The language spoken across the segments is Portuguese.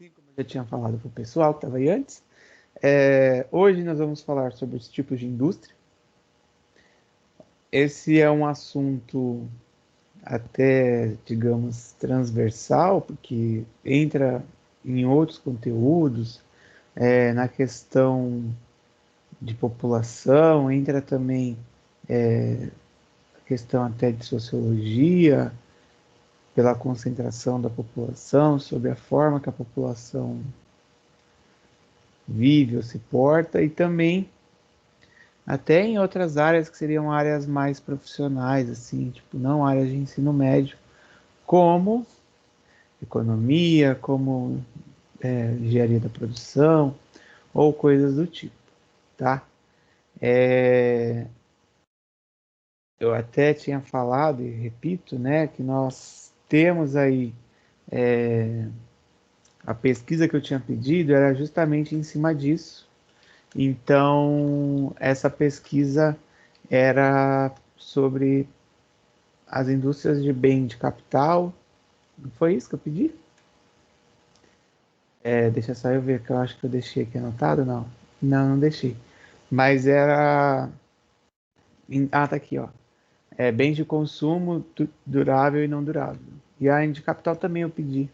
Assim como eu já tinha falado para o pessoal que estava aí antes, hoje nós vamos falar sobre os tipos de indústria. Esse é um assunto até, digamos, transversal, porque entra em outros conteúdos, na questão de população, entra também a questão até de sociologia, pela concentração da população, sobre a forma que a população vive ou se porta, e também até em outras áreas que seriam áreas mais profissionais, assim, tipo, não áreas de ensino médio, como economia, como engenharia da produção, ou coisas do tipo, tá? Eu até tinha falado, e repito, né, que nós temos aí a pesquisa que eu tinha pedido era justamente em cima disso. Então, essa pesquisa era sobre as indústrias de bem de capital. Não foi isso que eu pedi? Deixa só eu ver, que eu acho que eu deixei aqui anotado, não. Não, não deixei. Mas era. Ah, tá aqui, ó. Bens de consumo durável e não durável. E a de capital também eu pedi.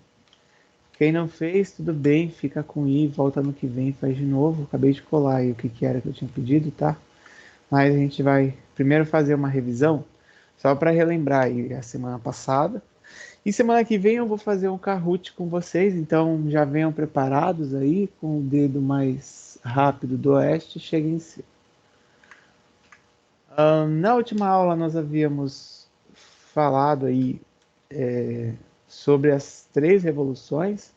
Quem não fez, tudo bem, fica com I, volta no que vem, faz de novo. Acabei de colar aí o que era que eu tinha pedido, tá? Mas a gente vai primeiro fazer uma revisão, só para relembrar aí a semana passada. E semana que vem eu vou fazer um Kahoot com vocês, então já venham preparados aí, com o dedo mais rápido do oeste, cheguem cedo. Na última aula nós havíamos falado aí sobre as três revoluções,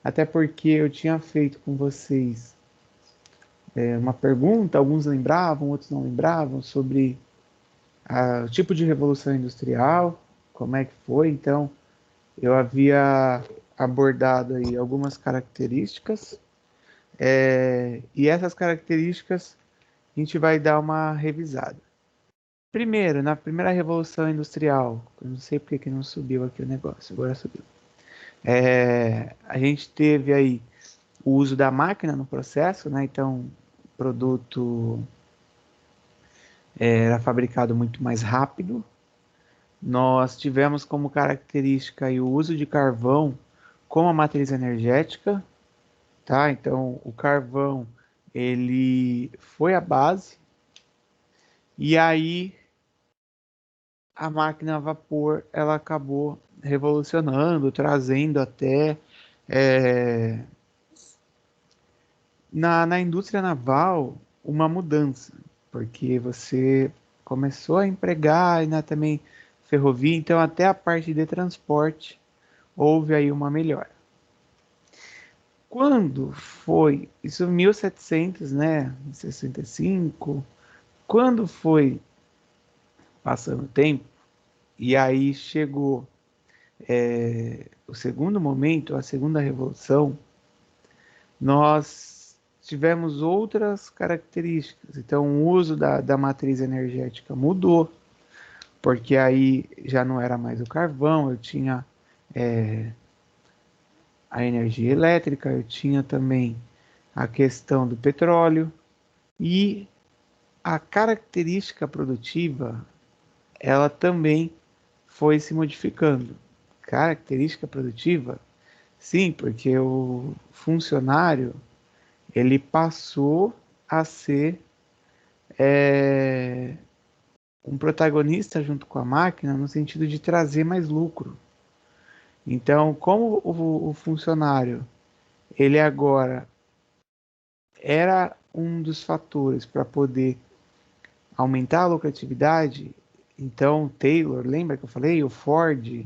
até porque eu tinha feito com vocês uma pergunta, alguns lembravam, outros não lembravam, sobre o tipo de revolução industrial, como é que foi. Então, eu havia abordado aí algumas características, e essas características a gente vai dar uma revisada. Primeiro, na primeira revolução industrial, eu não sei porque que não subiu aqui o negócio, agora subiu. A gente teve aí o uso da máquina no processo, né? Então, o produto era fabricado muito mais rápido. Nós tivemos como característica aí o uso de carvão como a matriz energética, tá? Então, o carvão ele foi a base, e aí a máquina a vapor ela acabou revolucionando, trazendo até é, na indústria naval uma mudança, porque você começou a empregar e também ferrovia, então até a parte de transporte houve aí uma melhora. Quando foi, isso 1700, né, 65, quando foi passando o tempo, e aí chegou o segundo momento, a segunda revolução, nós tivemos outras características. Então, o uso da matriz energética mudou, porque aí já não era mais o carvão, eu tinha a energia elétrica, eu tinha também a questão do petróleo, e a característica produtiva, ela também foi se modificando. Característica produtiva? Sim, porque o funcionário ele passou a ser um protagonista junto com a máquina no sentido de trazer mais lucro. Então, como o funcionário ele agora era um dos fatores para poder aumentar a lucratividade, então Taylor, lembra que eu falei, o Ford,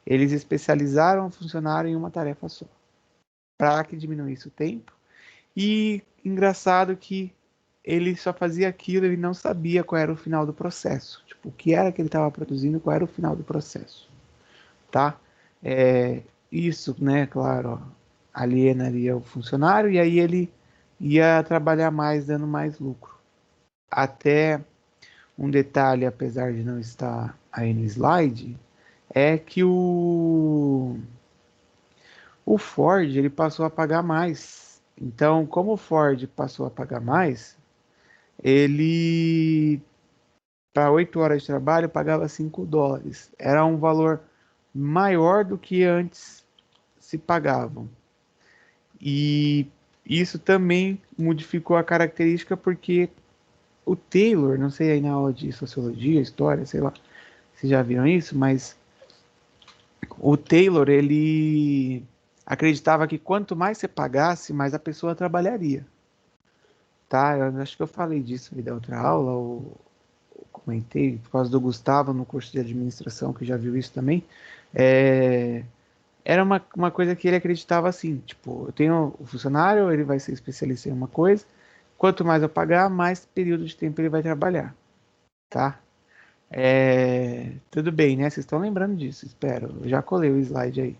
eles especializaram o funcionário em uma tarefa só, para que diminuísse o tempo. E engraçado que ele só fazia aquilo, ele não sabia qual era o final do processo. Tipo, o que era que ele estava produzindo, qual era o final do processo, tá? Isso, né, claro, ó, alienaria o funcionário e aí ele ia trabalhar mais, dando mais lucro. Até um detalhe, apesar de não estar aí no slide, é que o O Ford, ele passou a pagar mais. Então, como o Ford passou a pagar mais, ele, para 8 horas de trabalho, pagava $5. Era um valor maior do que antes se pagavam. E isso também modificou a característica porque o Taylor, não sei aí na aula de sociologia, história, sei lá, se já viram isso, mas o Taylor, ele acreditava que quanto mais você pagasse, mais a pessoa trabalharia, tá? Eu acho que eu falei disso aí da outra aula, ou comentei, por causa do Gustavo no curso de administração, que já viu isso também. É, era uma coisa que ele acreditava assim, tipo, eu tenho o funcionário, ele vai ser especialista em uma coisa, quanto mais eu pagar, mais período de tempo ele vai trabalhar, tá? Tudo bem, né? Vocês estão lembrando disso, espero. Eu já colei o slide aí.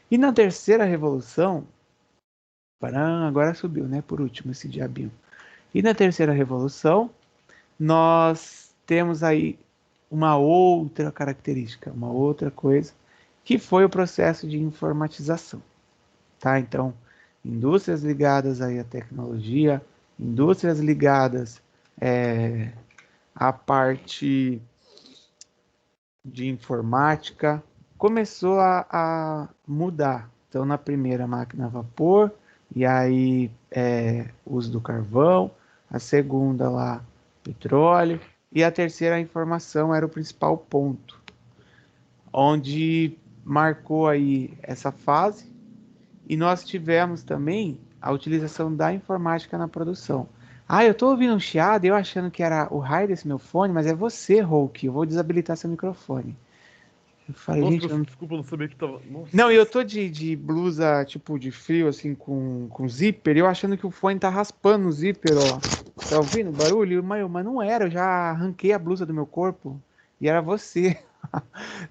E na terceira revolução, agora subiu, né? Por último, esse diabinho. E na terceira revolução, nós temos aí uma outra característica, uma outra coisa, que foi o processo de informatização, tá? Então, indústrias ligadas aí à tecnologia, indústrias ligadas à parte de informática, começou a mudar. Então, na primeira máquina a vapor, e aí uso do carvão, a segunda lá, petróleo, e a terceira a informação era o principal ponto, onde marcou aí essa fase, e nós tivemos também a utilização da informática na produção. Ah, eu tô ouvindo um chiado, eu achando que era o raio desse meu fone, mas é você, Hulk. Eu vou desabilitar seu microfone. Eu falei, Nossa, gente, eu peço não... desculpa, eu não sabia que tava. Não, e eu Nossa. tô de blusa, tipo, de frio, assim, com zíper, eu achando que o fone tá raspando o zíper, ó. Tá ouvindo o barulho? Mas não era, eu já arranquei a blusa do meu corpo e era você.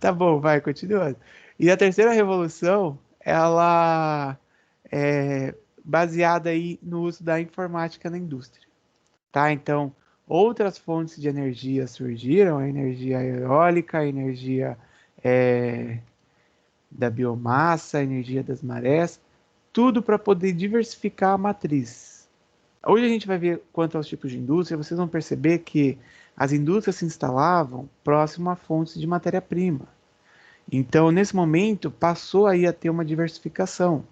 Tá bom, vai, continuando. E a terceira revolução, ela é baseada aí no uso da informática na indústria, tá? Então, outras fontes de energia surgiram, a energia eólica, a energia é, da biomassa, a energia das marés, tudo para poder diversificar a matriz. Hoje a gente vai ver quanto aos tipos de indústria, vocês vão perceber que as indústrias se instalavam próximo a fontes de matéria-prima. Então, nesse momento, passou aí a ter uma diversificação.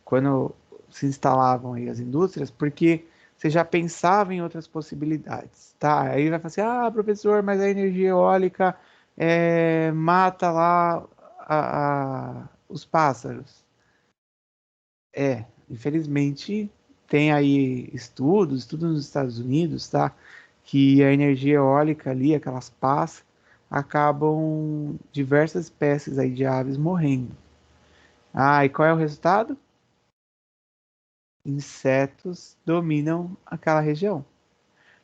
Quando se instalavam aí as indústrias, porque você já pensava em outras possibilidades, tá? Aí vai falar assim, ah, professor, mas a energia eólica mata lá os pássaros. Infelizmente, tem aí estudos nos Estados Unidos, tá? Que a energia eólica ali, aquelas pás, acabam diversas espécies aí de aves morrendo. Ah, e qual é o resultado? Insetos dominam aquela região,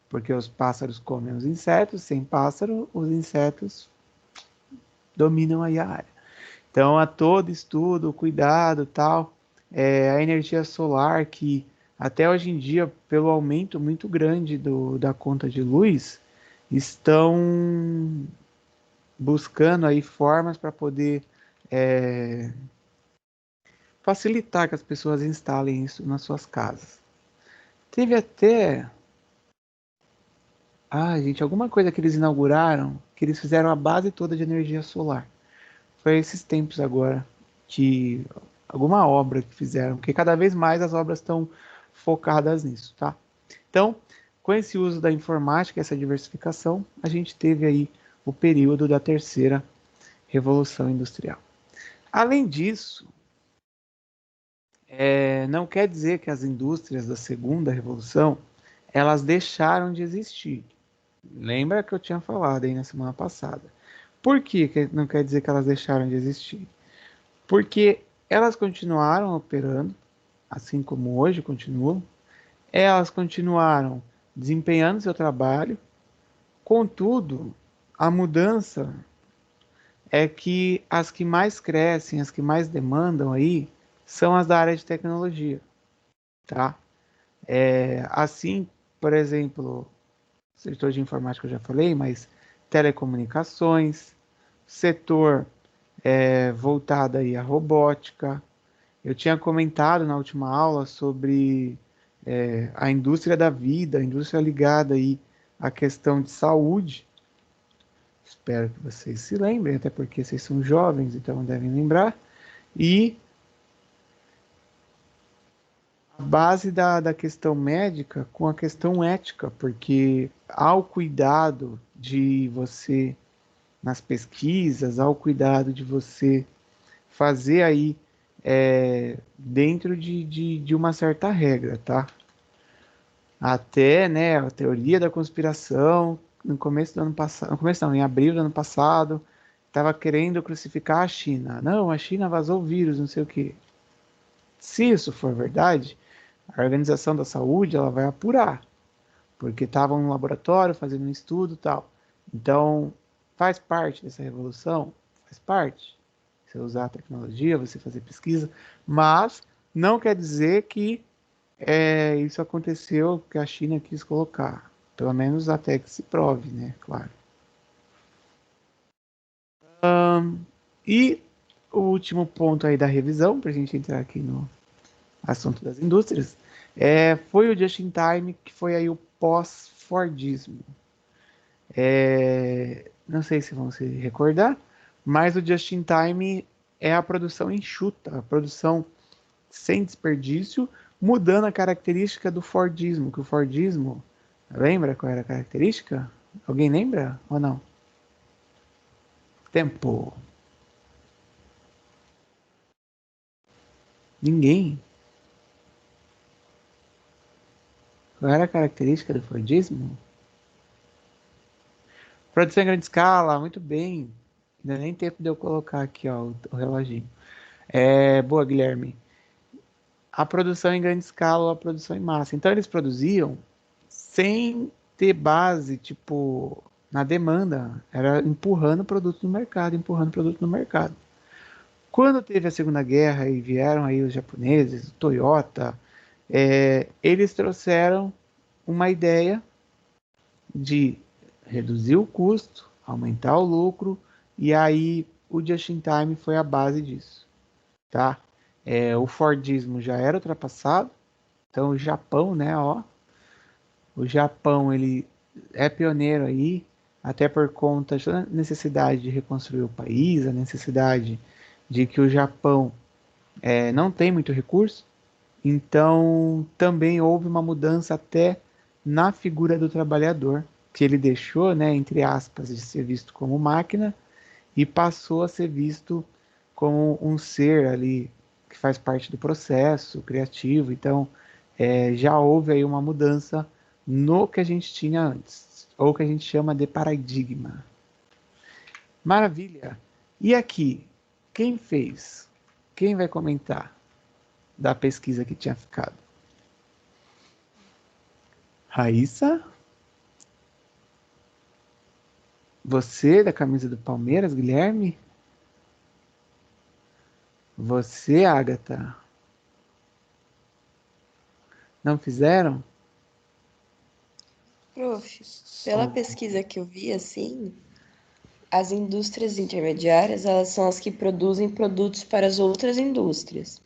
porque os pássaros comem os insetos, sem pássaro, os insetos dominam aí a área. Então, a todo estudo, cuidado, tal, a energia solar que até hoje em dia, pelo aumento muito grande da conta de luz, estão buscando aí formas para poder facilitar que as pessoas instalem isso nas suas casas. Teve até gente, alguma coisa que eles inauguraram, que eles fizeram a base toda de energia solar. Foi esses tempos agora que alguma obra que fizeram, porque cada vez mais as obras estão focadas nisso, tá? Então, com esse uso da informática, essa diversificação, a gente teve aí o período da terceira revolução industrial. Além disso, não quer dizer que as indústrias da segunda revolução elas deixaram de existir. Lembra que eu tinha falado aí na semana passada. Por que não quer dizer que elas deixaram de existir? Porque elas continuaram operando, assim como hoje continuam, elas continuaram desempenhando seu trabalho, contudo, a mudança é que as que mais crescem, as que mais demandam aí, são as da área de tecnologia, tá? Assim, por exemplo, setor de informática eu já falei, mas telecomunicações, setor voltada aí à robótica. Eu tinha comentado na última aula sobre a indústria da vida, a indústria ligada aí à questão de saúde. Espero que vocês se lembrem, até porque vocês são jovens, então devem lembrar. E a base da questão médica com a questão ética, porque ao cuidado de você nas pesquisas, ao cuidado de você fazer aí dentro de uma certa regra, tá? Até, né, a teoria da conspiração, no começo do ano passado, no começo não, em abril do ano passado, estava querendo crucificar a China. Não, a China vazou o vírus, não sei o quê. Se isso for verdade, a Organização da Saúde ela vai apurar, porque estavam no laboratório fazendo um estudo e tal. Então, faz parte dessa revolução? Faz parte. Você usar a tecnologia, você fazer pesquisa, mas não quer dizer que isso aconteceu que a China quis colocar. Pelo menos até que se prove, né? Claro. E o último ponto aí da revisão, para a gente entrar aqui no assunto das indústrias, foi o Just in Time, que foi aí o pós-Fordismo. Não sei se vão se recordar, mas o Just in Time é a produção enxuta, a produção sem desperdício, mudando a característica do Fordismo, que o Fordismo, lembra qual era a característica? Alguém lembra ou não? Tempo. Ninguém. Qual era a característica do Fordismo? Produção em grande escala, muito bem. Ainda nem tempo de eu colocar aqui ó, o reloginho. Boa, Guilherme. A produção em grande escala ou a produção em massa. Então eles produziam sem ter base, tipo, na demanda. Era empurrando produto no mercado, empurrando produto no mercado. Quando teve a Segunda Guerra e vieram aí os japoneses, o Toyota, eles trouxeram uma ideia de reduzir o custo, aumentar o lucro, e aí o Just in Time foi a base disso, tá? O Fordismo já era ultrapassado, então o Japão, né, ó, o Japão ele é pioneiro aí, até por conta da necessidade de reconstruir o país, a necessidade de que o Japão não tem muito recurso, então também houve uma mudança até na figura do trabalhador, que ele deixou, né, entre aspas, de ser visto como máquina e passou a ser visto como um ser ali que faz parte do processo criativo. Então, já houve aí uma mudança no que a gente tinha antes, ou que a gente chama de paradigma. Maravilha! E aqui, quem fez? Quem vai comentar da pesquisa que tinha ficado? Raíssa? Você da camisa do Palmeiras, Guilherme? Você, Agatha? Não fizeram? Prof, pela pesquisa que eu vi, assim, as indústrias intermediárias, elas são as que produzem produtos para as outras indústrias.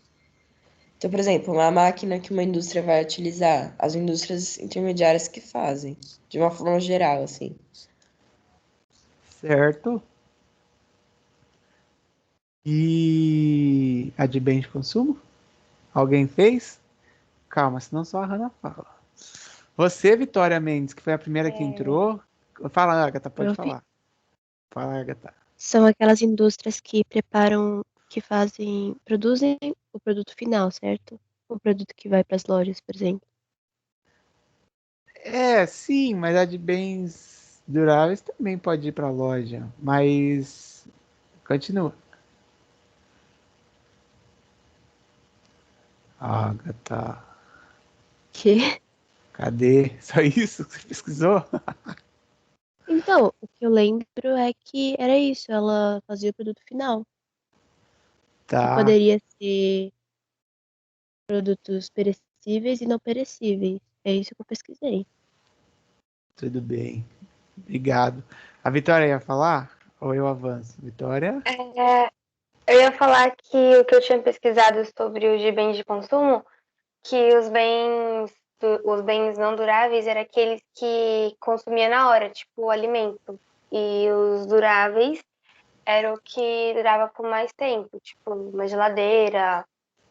Então, por exemplo, uma máquina que uma indústria vai utilizar, as indústrias intermediárias que fazem, de uma forma geral, assim. Certo. E a de bem de consumo? Alguém fez? Calma, senão só a Hannah fala. Você, Vitória Mendes, que foi a primeira que entrou. Fala, Agatha, pode Prof, falar. Fala, Agatha. são aquelas indústrias que preparam, que fazem, produzem o produto final, certo? O produto que vai para as lojas, por exemplo. Sim, mas a de bens duráveis também pode ir para a loja. Mas continua. Agatha, Que? cadê? Só isso que você pesquisou? Então, o que eu lembro é que era isso, ela fazia o produto final, que Tá, poderia ser produtos perecíveis e não perecíveis. É isso que eu pesquisei. tudo bem. Obrigado. A Vitória ia falar? Ou eu avanço? Vitória? Eu ia falar que o que eu tinha pesquisado sobre os de bens de consumo, que os bens não duráveis eram aqueles que consumia na hora, tipo o alimento. E os duráveis era o que durava por mais tempo, tipo uma geladeira,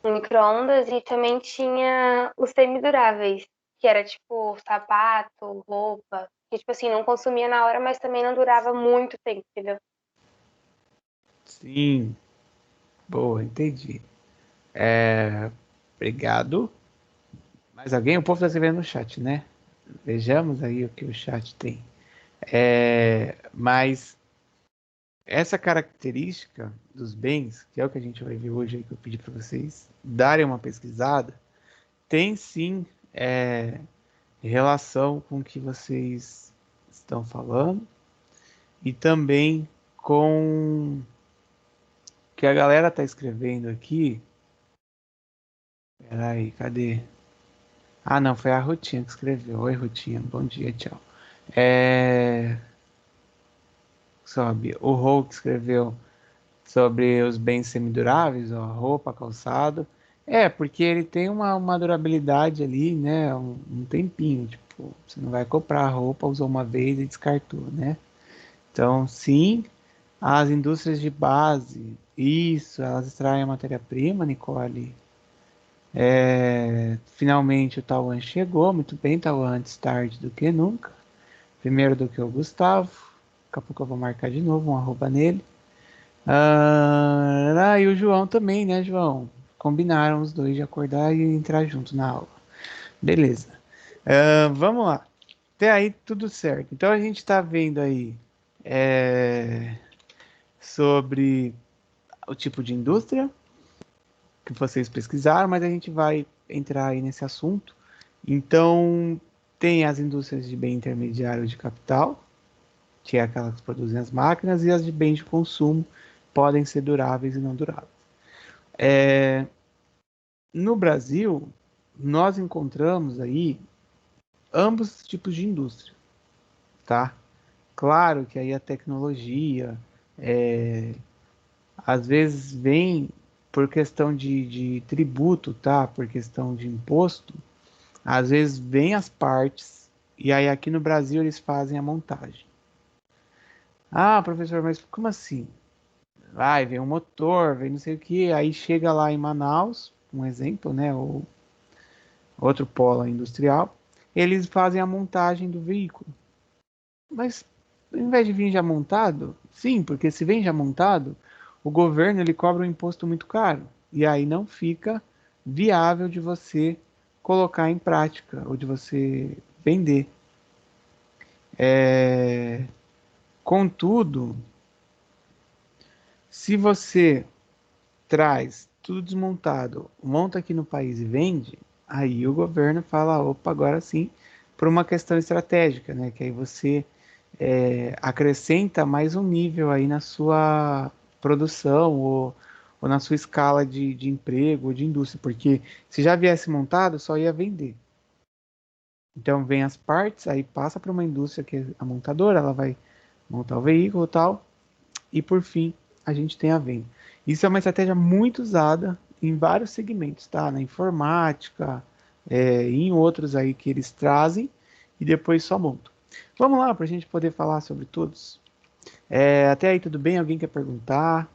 um micro-ondas, e também tinha os semiduráveis, que era tipo sapato, roupa, que tipo assim, não consumia na hora, mas também não durava muito tempo, entendeu? Sim, boa, entendi. Obrigado. Mais alguém? O povo está escrevendo no chat, né? Vejamos aí o que o chat tem. Mas essa característica dos bens, que é o que a gente vai ver hoje aí, que eu pedi para vocês darem uma pesquisada, tem sim relação com o que vocês estão falando e também com o que a galera está escrevendo aqui. Peraí, cadê? Ah, não, foi a Rutinha que escreveu. Oi, Rutinha, bom dia, tchau. Sobe. O Hulk escreveu sobre os bens semiduráveis, ó, roupa, calçado. Porque ele tem uma durabilidade ali, né? Um tempinho. Tipo, você não vai comprar a roupa, usou uma vez e descartou, né? Então, sim, as indústrias de base, isso, elas extraem a matéria-prima, Nicole. Finalmente o Tauan chegou, muito bem, Tauan, antes tarde do que nunca. Primeiro do que o Gustavo. Daqui a pouco eu vou marcar de novo um arroba nele. E o João também, né, João? Combinaram os dois de acordar e entrar junto na aula. Beleza. Vamos lá. Até aí tudo certo. Então a gente está vendo aí sobre o tipo de indústria que vocês pesquisaram, mas a gente vai entrar aí nesse assunto. Então, tem as indústrias de bem intermediário de capital, que é aquelas que produzem as máquinas, e as de bens de consumo, podem ser duráveis e não duráveis. No Brasil, nós encontramos aí ambos os tipos de indústria, tá? Claro que aí a tecnologia, às vezes vem por questão de tributo, tá? Por questão de imposto, às vezes vem as partes, e aí aqui no Brasil eles fazem a montagem. Ah, professor, mas como assim? Vai, vem um motor, vem não sei o que, aí chega lá em Manaus, um exemplo, né? Ou outro polo industrial, eles fazem a montagem do veículo. Mas ao invés de vir já montado, sim, porque se vem já montado, o governo ele cobra um imposto muito caro. E aí não fica viável de você colocar em prática ou de você vender. Contudo, se você traz tudo desmontado, monta aqui no país e vende, aí o governo fala, opa, agora sim, por uma questão estratégica, né? Que aí você acrescenta mais um nível aí na sua produção ou na sua escala de emprego ou de indústria, porque se já viesse montado, só ia vender. Então vem as partes, aí passa para uma indústria que é a montadora, ela vai montar o veículo e tal, e por fim a gente tem a venda. Isso é uma estratégia muito usada em vários segmentos, tá? Na informática, em outros aí que eles trazem e depois só montam. Vamos lá para a gente poder falar sobre todos. Até aí tudo bem? Alguém quer perguntar?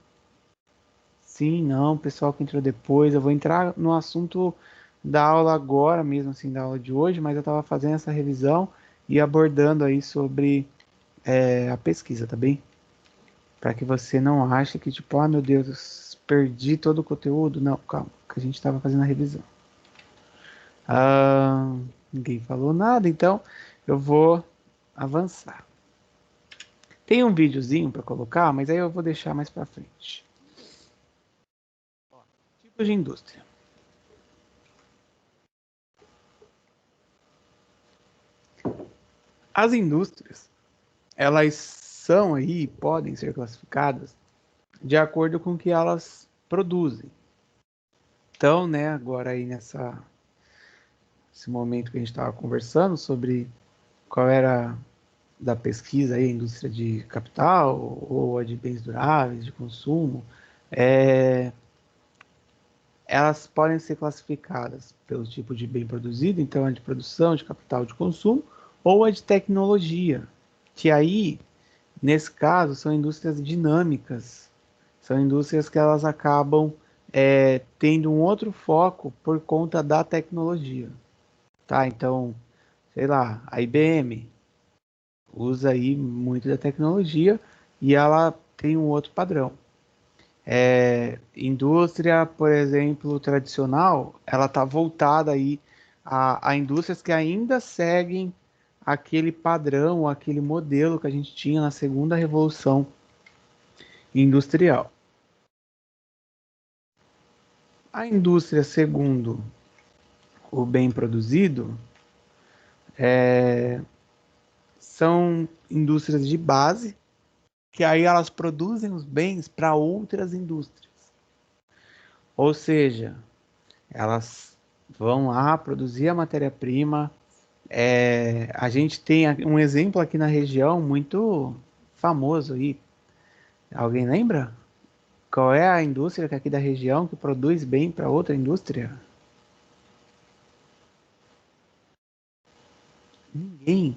Sim, não, pessoal que entrou depois. Eu vou entrar no assunto da aula agora mesmo, assim, da aula de hoje, mas eu estava fazendo essa revisão e abordando aí sobre a pesquisa, tá bem? Para que você não ache que, tipo, ah, meu Deus, perdi todo o conteúdo. Não, calma, que a gente estava fazendo a revisão. Ninguém falou nada, então eu vou avançar. Tem um videozinho para colocar, mas aí eu vou deixar mais para frente. Tipos de indústria. As indústrias, elas são aí, podem ser classificadas de acordo com o que elas produzem. Então, né, agora aí nesse momento que a gente estava conversando sobre qual era da pesquisa aí, a indústria de capital ou a de bens duráveis, de consumo, Elas podem ser classificadas pelo tipo de bem produzido, então é de produção, de capital de consumo, ou é de tecnologia, que aí, nesse caso, são indústrias dinâmicas, são indústrias que elas acabam tendo um outro foco por conta da tecnologia, tá? Então, sei lá, a IBM usa aí muito da tecnologia e ela tem um outro padrão. Indústria, por exemplo, tradicional, ela está voltada aí a indústrias que ainda seguem aquele padrão, aquele modelo que a gente tinha na segunda revolução industrial. A indústria, segundo o bem produzido, são indústrias de base, que aí elas produzem os bens para outras indústrias. Ou seja, elas vão lá produzir a matéria-prima. A gente tem um exemplo aqui na região muito famoso aí. Alguém lembra? Qual é a indústria aqui da região que produz bem para outra indústria? Ninguém.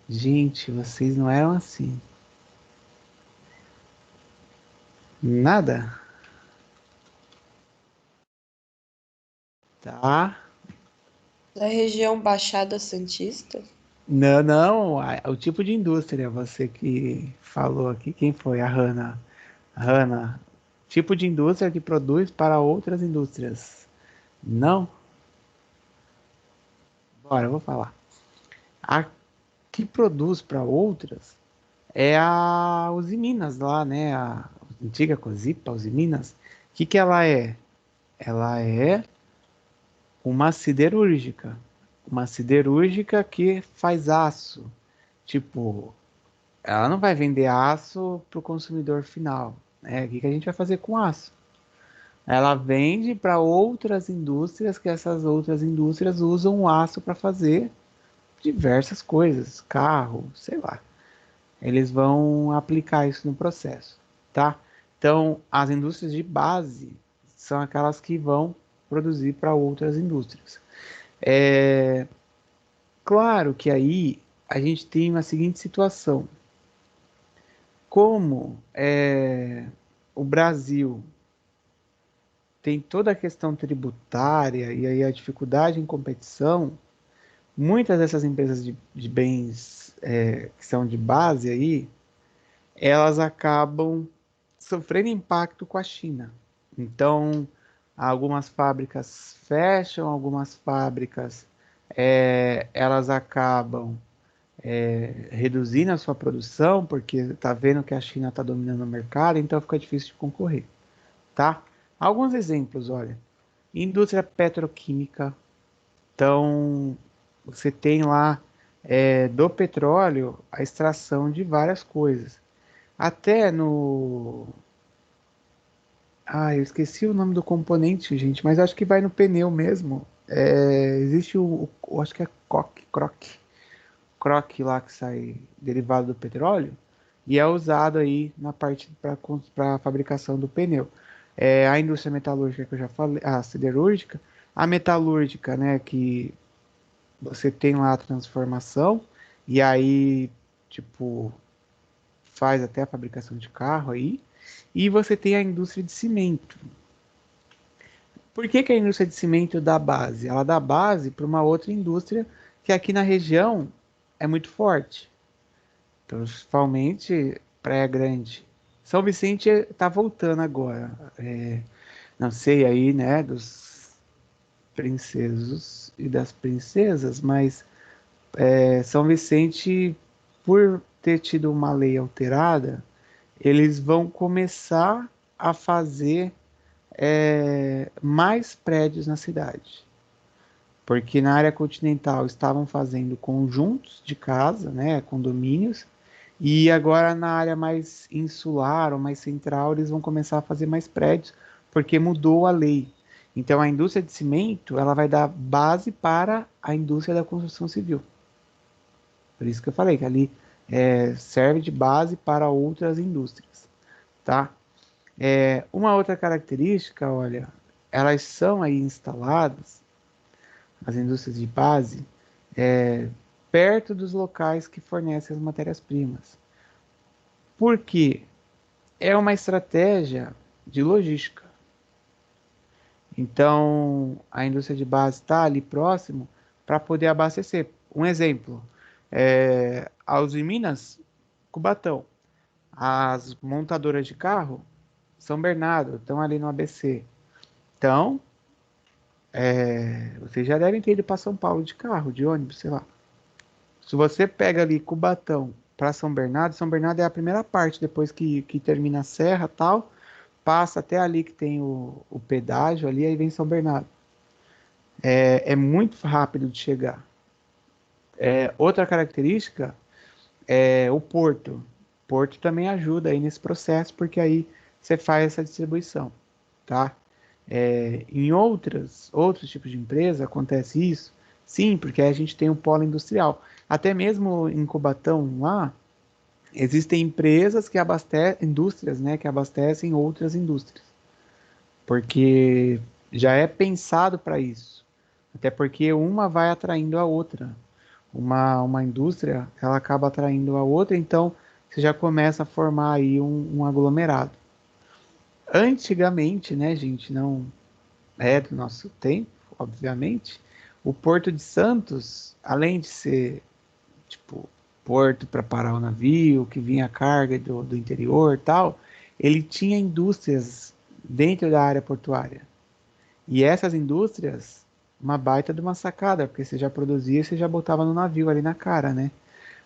Gente, vocês não eram assim. Nada? Tá. Da região Baixada Santista? Não, não. O tipo de indústria, você que falou aqui, quem foi? A Hanna. Hanna. Tipo de indústria que produz para outras indústrias. Não? Bora, eu vou falar. A que produz para outras é a Usiminas lá, né? A antiga Cosipa, Usiminas. O que ela é? Ela é uma siderúrgica. Uma siderúrgica que faz aço. Tipo, ela não vai vender aço para o consumidor final. Né? O que a gente vai fazer com aço? Ela vende para outras indústrias, que essas outras indústrias usam o aço para fazer diversas coisas, carro, sei lá. Eles vão aplicar isso no processo, tá? Então, as indústrias de base são aquelas que vão produzir para outras indústrias. Claro que aí a gente tem uma seguinte situação. Como o Brasil tem toda a questão tributária e aí a dificuldade em competição, muitas dessas empresas de bens que são de base aí, elas acabam sofrendo impacto com a China. Então, algumas fábricas fecham, algumas fábricas elas acabam reduzindo a sua produção, porque está vendo que a China está dominando o mercado, então fica difícil de concorrer, tá? Alguns exemplos, olha. Indústria petroquímica. Então, você tem lá do petróleo a extração de várias coisas. Até no. Ah, eu esqueci o nome do componente, gente, mas acho que vai no pneu mesmo. Existe acho que é croque lá que sai derivado do petróleo e é usado aí na parte para a fabricação do pneu. A indústria metalúrgica que eu já falei, a siderúrgica, a metalúrgica, né, que você tem lá a transformação e aí, tipo, faz até a fabricação de carro aí. E você tem a indústria de cimento. Por que a indústria de cimento dá base? Ela dá base para uma outra indústria que aqui na região é muito forte. Principalmente Praia Grande. São Vicente está voltando agora. Não sei aí, né, dos princesos e das princesas, mas São Vicente, por ter tido uma lei alterada, eles vão começar a fazer mais prédios na cidade. Porque na área continental estavam fazendo conjuntos de casa, né, condomínios, e agora na área mais insular ou mais central eles vão começar a fazer mais prédios, porque mudou a lei. Então a indústria de cimento ela vai dar base para a indústria da construção civil. Por isso que eu falei que ali serve de base para outras indústrias, tá? Uma outra característica, olha, elas são aí instaladas, as indústrias de base, perto dos locais que fornecem as matérias-primas. Por quê? É uma estratégia de logística. Então, a indústria de base está ali próximo para poder abastecer. Um exemplo, a Minas, Cubatão. As montadoras de carro, São Bernardo, estão ali no ABC. Então, vocês já devem ter ido para São Paulo de carro, de ônibus, sei lá. Se você pega ali Cubatão para São Bernardo é a primeira parte, depois que termina a serra e tal, passa até ali que tem o pedágio ali, aí vem São Bernardo. É muito rápido de chegar. Outra característica é o porto. O porto também ajuda aí nesse processo, porque aí você faz essa distribuição, tá? Em outros tipos de empresa acontece isso, sim, porque a gente tem um polo industrial. Até mesmo em Cubatão lá, existem empresas que abastecem, indústrias, né, que abastecem outras indústrias, porque já é pensado para isso. Até porque uma vai atraindo a outra. Uma indústria, ela acaba atraindo a outra, então você já começa a formar aí um aglomerado. Antigamente, né, gente, não é do nosso tempo, obviamente, o Porto de Santos, além de ser, tipo, porto para parar o navio, que vinha carga do interior e tal, ele tinha indústrias dentro da área portuária. E essas indústrias, uma baita de uma sacada, porque você já produzia e você já botava no navio ali na cara, né?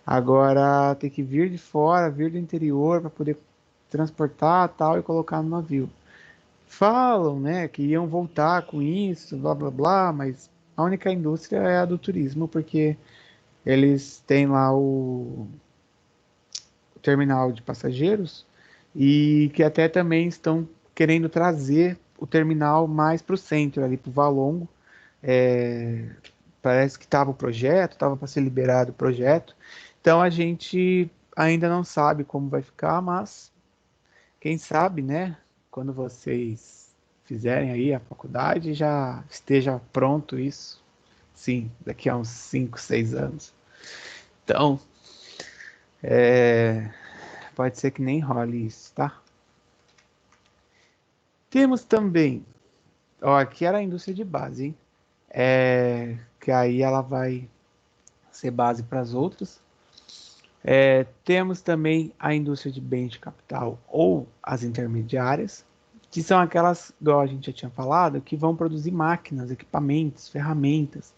Agora tem que vir de fora, vir do interior para poder transportar tal e colocar no navio. Falam, né, que iam voltar com isso, blá blá blá, mas a única indústria é a do turismo, porque eles têm lá o terminal de passageiros e que até também estão querendo trazer o terminal mais para o centro, ali para o Valongo. Parece que estava o projeto, estava para ser liberado o projeto. Então a gente ainda não sabe como vai ficar, mas quem sabe, né? Quando vocês fizerem aí a faculdade, já esteja pronto isso. Sim, daqui a uns 5, 6 anos. Então, pode ser que nem role isso, tá? Temos também, ó, aqui era a indústria de base, hein? Que aí ela vai ser base para as outras. Temos também a indústria de bens de capital ou as intermediárias, que são aquelas, igual a gente já tinha falado, que vão produzir máquinas, equipamentos, ferramentas.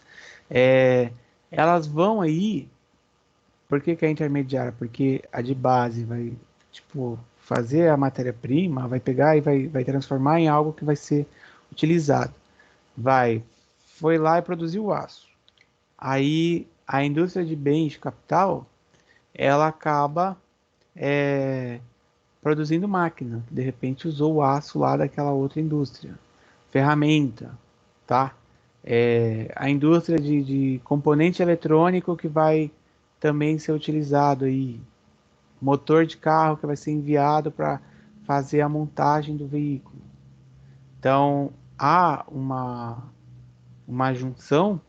Elas vão aí. Por que que é intermediária? Porque a de base vai, tipo, fazer a matéria-prima, vai pegar e vai transformar em algo que vai ser utilizado. Foi lá e produziu o aço. Aí a indústria de bens de capital, ela acaba produzindo máquina, que de repente usou o aço lá daquela outra indústria. Ferramenta, tá? A indústria de componente eletrônico que vai também ser utilizado aí. Motor de carro que vai ser enviado para fazer a montagem do veículo. Então, há uma junção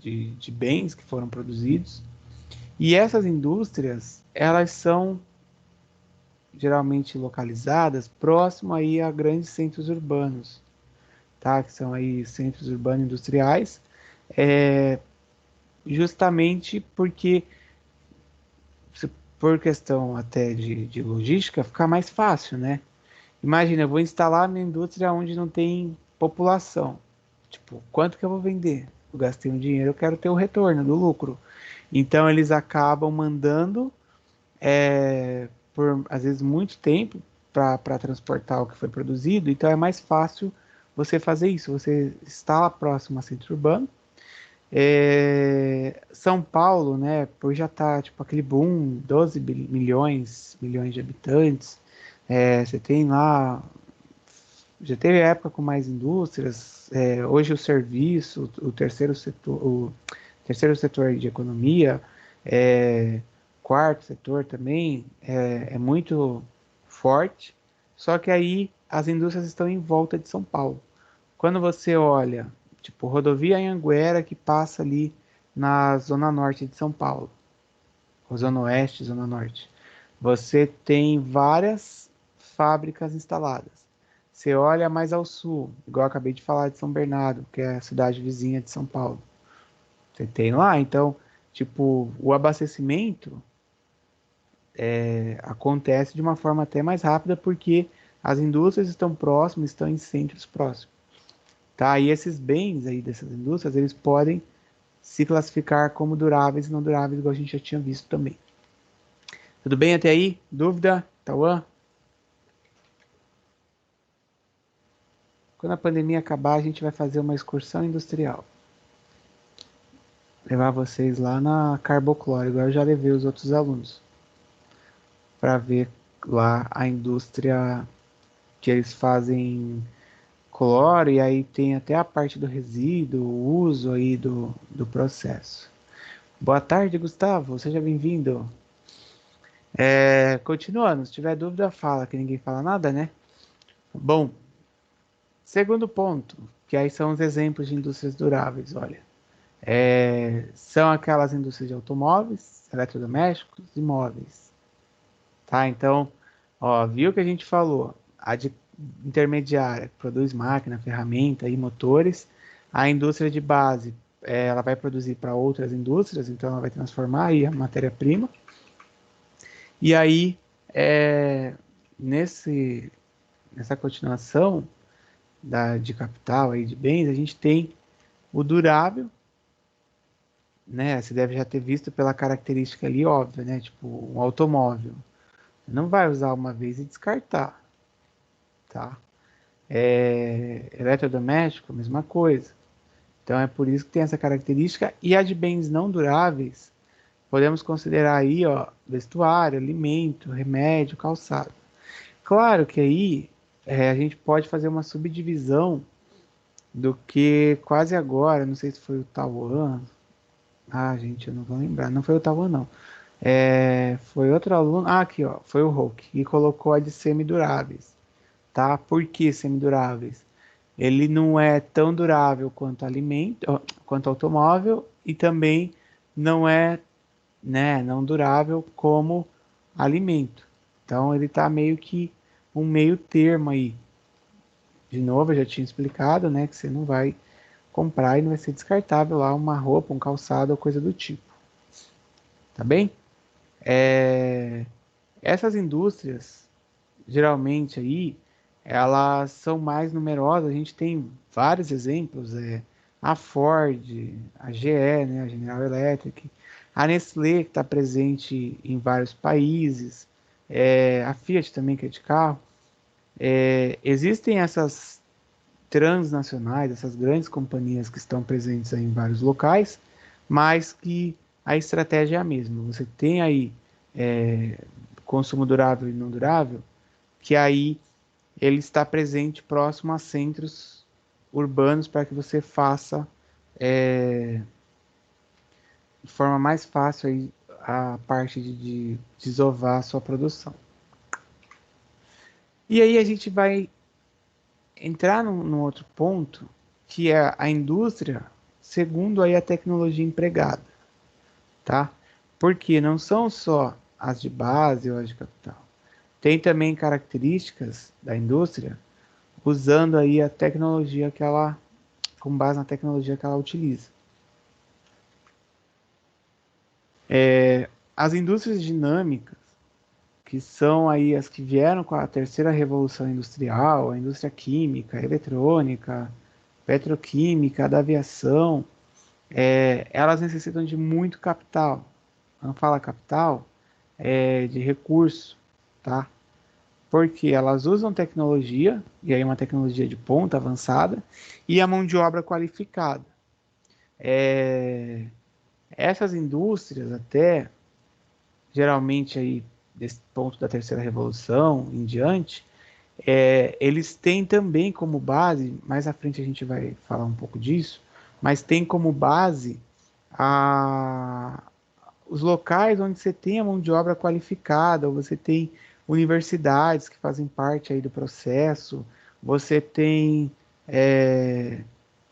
de bens que foram produzidos e essas indústrias, elas são geralmente localizadas próximo aí a grandes centros urbanos, tá? Que são aí centros urbanos industriais, justamente porque, por questão até de logística, fica mais fácil, né? Imagina, eu vou instalar minha indústria onde não tem população. Tipo, quanto que eu vou vender? Eu gastei um dinheiro, eu quero ter o retorno do lucro. Então eles acabam mandando por às vezes muito tempo para transportar o que foi produzido, então é mais fácil você fazer isso. Você está próximo a centro urbano. São Paulo, né, por já estar tipo aquele boom, 12 milhões de habitantes, você tem lá, já teve época com mais indústrias, hoje o serviço, o terceiro setor de economia, quarto setor também é muito forte, Só que aí as indústrias estão em volta de São Paulo. Quando você olha, tipo, rodovia Anhanguera que passa ali na zona norte de São Paulo, ou zona oeste, zona norte, você tem várias fábricas instaladas. Você olha mais ao sul, igual eu acabei de falar de São Bernardo, que é a cidade vizinha de São Paulo. Você tem lá, então, tipo, o abastecimento acontece de uma forma até mais rápida porque as indústrias estão próximas, estão em centros próximos, tá? E esses bens aí dessas indústrias, eles podem se classificar como duráveis e não duráveis, igual a gente já tinha visto também. Tudo bem até aí? Dúvida, Tauan? Quando a pandemia acabar, a gente vai fazer uma excursão industrial. Levar vocês lá na Carboclore, igual eu já levei os outros alunos, para ver lá a indústria que eles fazem cloro, e aí tem até a parte do resíduo, o uso aí do processo. Boa tarde, Gustavo, seja bem-vindo. Continuando, se tiver dúvida, fala, que ninguém fala nada, né? Bom, segundo ponto, que aí são os exemplos de indústrias duráveis, olha. São aquelas indústrias de automóveis, eletrodomésticos e móveis. Tá? Então, ó, viu que a gente falou? A de intermediária, que produz máquina, ferramenta e motores. A indústria de base, ela vai produzir para outras indústrias, então ela vai transformar aí a matéria-prima. E aí, nessa continuação de capital, aí, de bens, a gente tem o durável, né? Você deve já ter visto pela característica ali óbvia, né? Tipo, um automóvel. Não vai usar uma vez e descartar, tá? Eletrodoméstico, mesma coisa. Então é por isso que tem essa característica. E a de bens não duráveis, podemos considerar aí, ó, vestuário, alimento, remédio, calçado. Claro que aí a gente pode fazer uma subdivisão do que quase agora, não sei se foi o Tauan. Ah, gente, eu não vou lembrar. Não foi o Tauan, não. Foi outro aluno. Ah, aqui, ó. Foi o Hulk. E colocou a de semiduráveis. Tá? Por que semiduráveis? Ele não é tão durável quanto alimento, quanto automóvel, e também não é, né, não durável como alimento. Então ele tá meio que um meio termo aí. De novo, eu já tinha explicado, né, que você não vai comprar e não vai ser descartável lá uma roupa, um calçado ou coisa do tipo. Tá bem? Essas indústrias, geralmente aí, elas são mais numerosas. A gente tem vários exemplos, a Ford, a GE, né, a General Electric, a Nestlé, que está presente em vários países, a Fiat também, que é de carro. Existem essas transnacionais, essas grandes companhias que estão presentes aí em vários locais, mas que a estratégia é a mesma. Você tem aí consumo durável e não durável, que aí ele está presente próximo a centros urbanos para que você faça de forma mais fácil aí a parte de desovar a sua produção. E aí a gente vai entrar num outro ponto, que é a indústria segundo aí a tecnologia empregada, tá? Porque não são só as de base ou as de capital. Tem também características da indústria usando aí a tecnologia que ela, com base na tecnologia que ela utiliza. As indústrias dinâmicas, que são aí as que vieram com a terceira revolução industrial, a indústria química, eletrônica, petroquímica, da aviação, elas necessitam de muito capital. Quando fala capital, é de recurso, tá? Porque elas usam tecnologia, e aí uma tecnologia de ponta avançada, e a mão de obra qualificada. Essas indústrias até, geralmente aí, desse ponto da terceira revolução em diante, eles têm também como base, mais à frente a gente vai falar um pouco disso, mas tem como base os locais onde você tem a mão de obra qualificada, ou você tem universidades que fazem parte aí do processo, você tem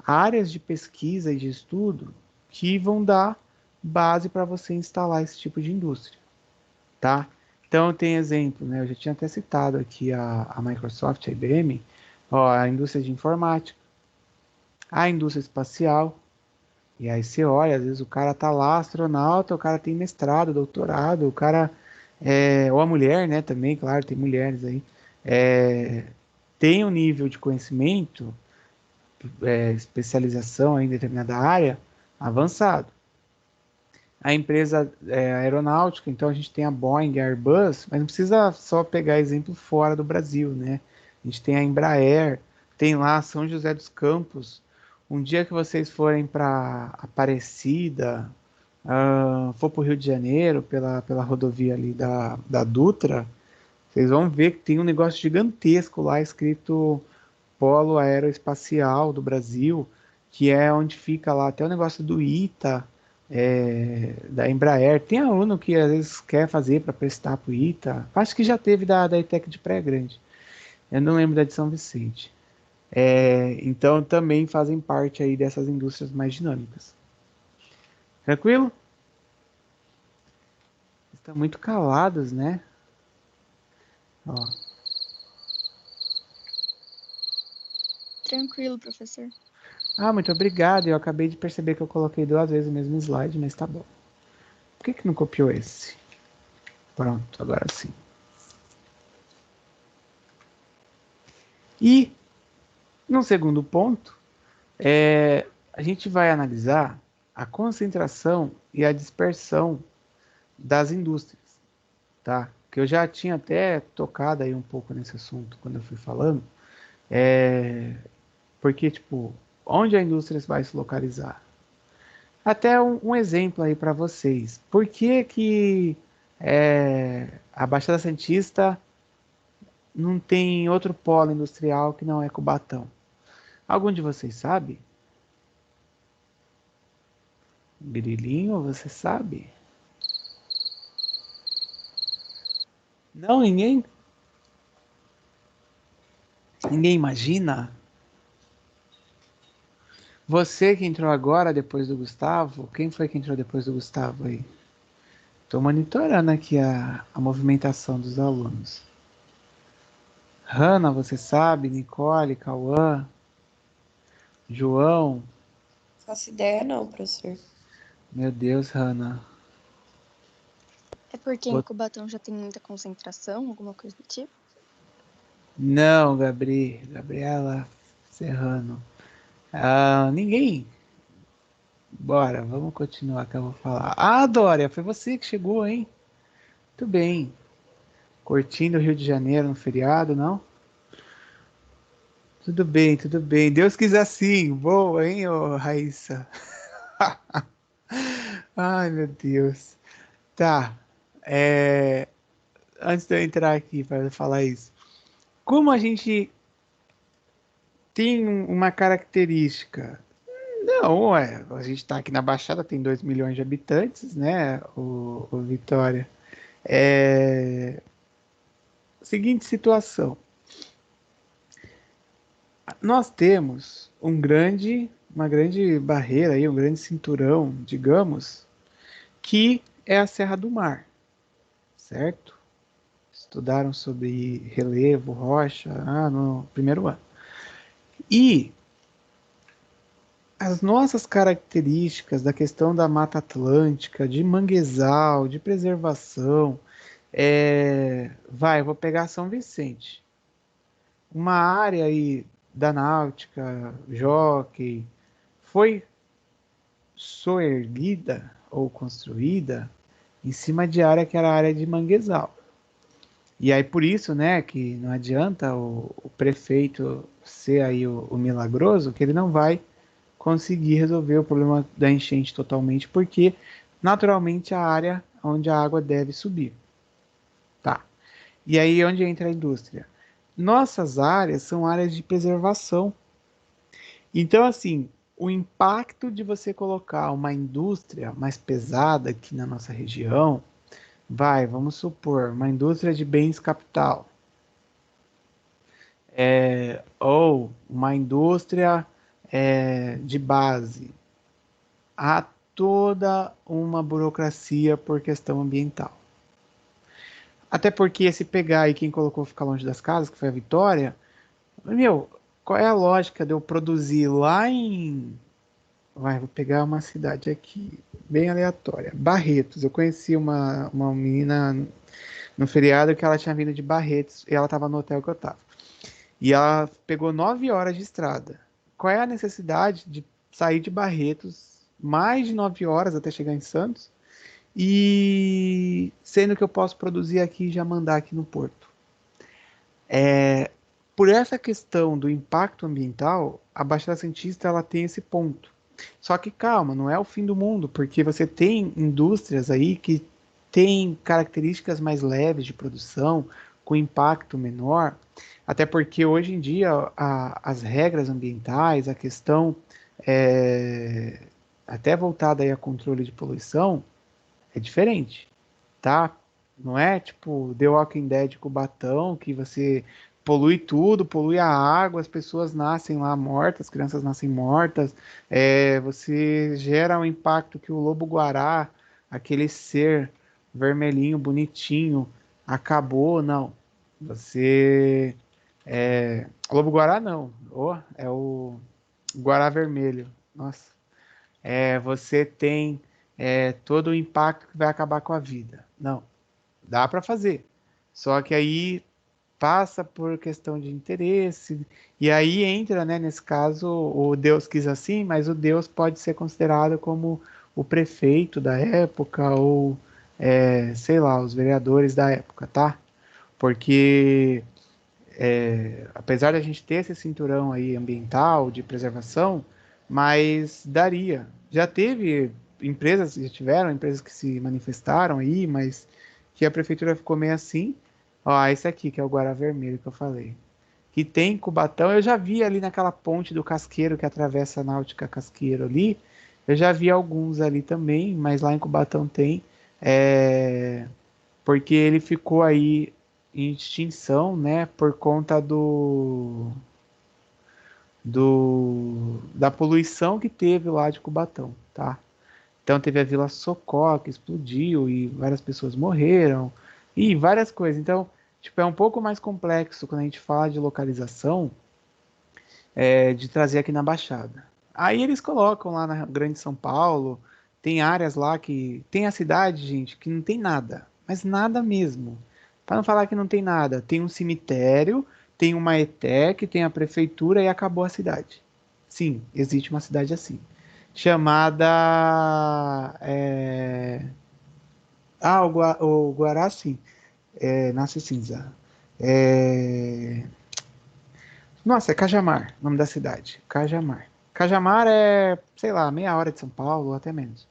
áreas de pesquisa e de estudo que vão dar base para você instalar esse tipo de indústria, tá? Então, tem exemplo, né? Eu já tinha até citado aqui a Microsoft, a IBM, ó, a indústria de informática, a indústria espacial, e aí você olha, às vezes o cara tá lá, astronauta, o cara tem mestrado, doutorado, o cara, ou a mulher, né, também, claro, tem mulheres aí, tem um nível de conhecimento, especialização em determinada área, avançado. A empresa aeronáutica, então a gente tem a Boeing, a Airbus, mas não precisa só pegar exemplo fora do Brasil, né? A gente tem a Embraer, tem lá São José dos Campos. Um dia que vocês forem para Aparecida, for para o Rio de Janeiro, pela rodovia ali da Dutra, vocês vão ver que tem um negócio gigantesco lá escrito Polo Aeroespacial do Brasil, que é onde fica lá até o negócio do ITA, da Embraer. Tem aluno que às vezes quer fazer para prestar para o ITA. Acho que já teve da ETEC de Praia Grande. Eu não lembro da de São Vicente. Então também fazem parte aí dessas indústrias mais dinâmicas. Tranquilo? Estão muito calados, né? Ó. Tranquilo, professor. Muito obrigado. Eu acabei de perceber que eu coloquei 2 vezes o mesmo slide, mas tá bom. Por que não copiou esse? Pronto, agora sim. E, no segundo ponto, a gente vai analisar a concentração e a dispersão das indústrias, tá? Que eu já tinha até tocado aí um pouco nesse assunto quando eu fui falando, porque, tipo, onde a indústria vai se localizar? Até um exemplo aí para vocês. Por que a Baixada Santista não tem outro polo industrial que não é Cubatão? Algum de vocês sabe? Grilinho, você sabe? Não, ninguém? Ninguém imagina? Você que entrou agora depois do Gustavo, quem foi que entrou depois do Gustavo aí? Estou monitorando aqui a movimentação dos alunos. Hanna, você sabe? Nicole, Cauã, João? Faço ideia não, professor. Meu Deus, Hanna. É porque em Cubatão já tem muita concentração, alguma coisa do tipo? Não, Gabriela Serrano. Ninguém. Bora, vamos continuar que eu vou falar. Dória, foi você que chegou, hein? Muito bem. Curtindo o Rio de Janeiro no feriado, não? Tudo bem, tudo bem. Deus quis assim. Boa, hein, ô Raíssa? Ai, meu Deus. Tá. Antes de eu entrar aqui para falar isso. Como a gente tem uma característica. Não, a gente está aqui na Baixada, tem 2 milhões de habitantes, né, o Vitória. Seguinte situação. Nós temos uma grande barreira, aí, um grande cinturão, digamos, que é a Serra do Mar, certo? Estudaram sobre relevo, rocha, no primeiro ano. E as nossas características da questão da Mata Atlântica, de manguezal, de preservação, eu vou pegar São Vicente. Uma área aí da náutica, jockey, foi soerguida ou construída em cima de área que era a área de manguezal. E aí por isso, né, que não adianta o prefeito ser aí o milagroso, que ele não vai conseguir resolver o problema da enchente totalmente, porque naturalmente a área onde a água deve subir. Tá. E aí onde entra a indústria? Nossas áreas são áreas de preservação. Então, assim, o impacto de você colocar uma indústria mais pesada aqui na nossa região vamos supor, uma indústria de bens capital, ou uma indústria de base. Há toda uma burocracia por questão ambiental. Até porque se pegar aí quem colocou ficar longe das casas, que foi a Vitória, meu, qual é a lógica de eu produzir lá em... vou pegar uma cidade aqui, bem aleatória. Barretos. Eu conheci uma menina no feriado que ela tinha vindo de Barretos e ela estava no hotel que eu estava. E ela pegou 9 horas de estrada. Qual é a necessidade de sair de Barretos mais de 9 horas até chegar em Santos? E sendo que eu posso produzir aqui e já mandar aqui no porto. Por essa questão do impacto ambiental, a Baixada Santista ela tem esse ponto. Só que calma, não é o fim do mundo, porque você tem indústrias aí que têm características mais leves de produção, com impacto menor, até porque hoje em dia as regras ambientais, a questão até voltada aí a controle de poluição, é diferente, tá? Não é tipo The Walking Dead Cubatão, que você polui tudo, polui a água, as pessoas nascem lá mortas, as crianças nascem mortas, você gera um impacto que o lobo-guará, aquele ser vermelhinho, bonitinho, acabou, não. Você... lobo-guará não, é o guará vermelho, nossa. Você tem todo o impacto que vai acabar com a vida. Não, dá para fazer. Só que aí passa por questão de interesse, e aí entra, né, nesse caso, o Deus quis assim, mas o Deus pode ser considerado como o prefeito da época, ou sei lá, os vereadores da época, tá? Porque apesar da gente ter esse cinturão aí ambiental de preservação, mas daria. Já teve empresas, já tiveram empresas que se manifestaram aí, mas que a prefeitura ficou meio assim. Ó, esse aqui que é o Guará Vermelho que eu falei. Que tem Cubatão, eu já vi ali naquela ponte do Casqueiro que atravessa a Náutica Casqueiro ali. Eu já vi alguns ali também, mas lá em Cubatão tem. Porque ele ficou aí em extinção, né, por conta da poluição que teve lá de Cubatão, tá? Então teve a Vila Socó que explodiu e várias pessoas morreram e várias coisas. Então, tipo, é um pouco mais complexo quando a gente fala de localização, de trazer aqui na Baixada. Aí eles colocam lá na Grande São Paulo, tem áreas lá que tem a cidade, gente, que não tem nada, mas nada mesmo. Para não falar que não tem nada, tem um cemitério, tem uma ETEC, tem a prefeitura e acabou a cidade. Sim, existe uma cidade assim. Chamada. O Guará, sim. Nasce Cinza. É... Nossa, é Cajamar, o nome da cidade. Cajamar. Cajamar é, sei lá, meia hora de São Paulo, ou até menos.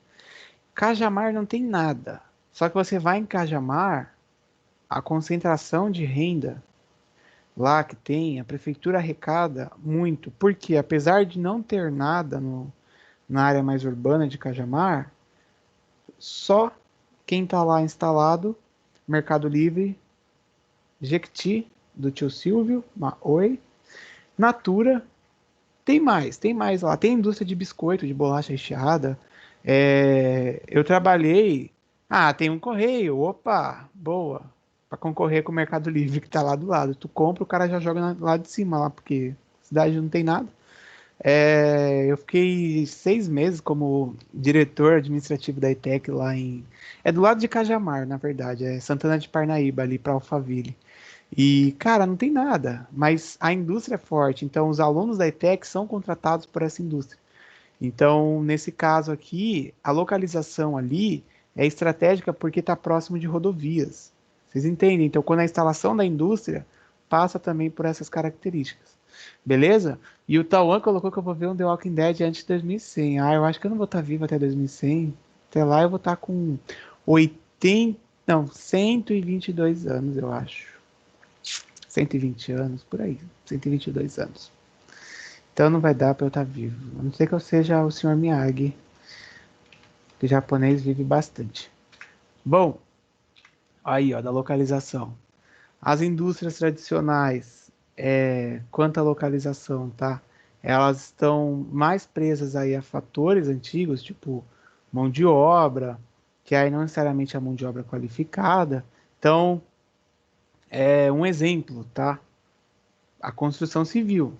Cajamar não tem nada. Só que você vai em Cajamar, a concentração de renda lá que tem, a prefeitura arrecada muito. Porque apesar de não ter nada na área mais urbana de Cajamar, só quem está lá instalado, Mercado Livre, Jequiti, do tio Silvio, Oi, Natura. Tem mais lá. Tem indústria de biscoito, de bolacha recheada. Eu trabalhei. Ah, tem um correio. Opa, boa. Para concorrer com o Mercado Livre que tá lá do lado. Tu compra, o cara já joga lá de cima lá, porque a cidade não tem nada. Eu fiquei 6 meses como diretor administrativo da ETEC lá em. É do lado de Cajamar, na verdade. É Santana de Parnaíba, ali para Alphaville. E, cara, não tem nada, mas a indústria é forte, então os alunos da ETEC são contratados por essa indústria. Então, nesse caso aqui, a localização ali é estratégica porque está próximo de rodovias. Vocês entendem? Então, quando a instalação da indústria passa também por essas características. Beleza? E o Tauan colocou que eu vou ver um The Walking Dead antes de 2100. Ah, eu acho que eu não vou estar vivo até 2100. Até lá eu vou estar com 80, não, 122 anos, eu acho. 120 anos, por aí. 122 anos. Então não vai dar para eu estar vivo. A não ser que eu seja o Sr. Miyagi, que o japonês vive bastante. Bom, Aí, ó, da localização. As indústrias tradicionais, quanto à localização, tá? Elas estão mais presas aí a fatores antigos, tipo mão de obra, que aí não necessariamente é a mão de obra qualificada. Então, um exemplo, tá? A construção civil.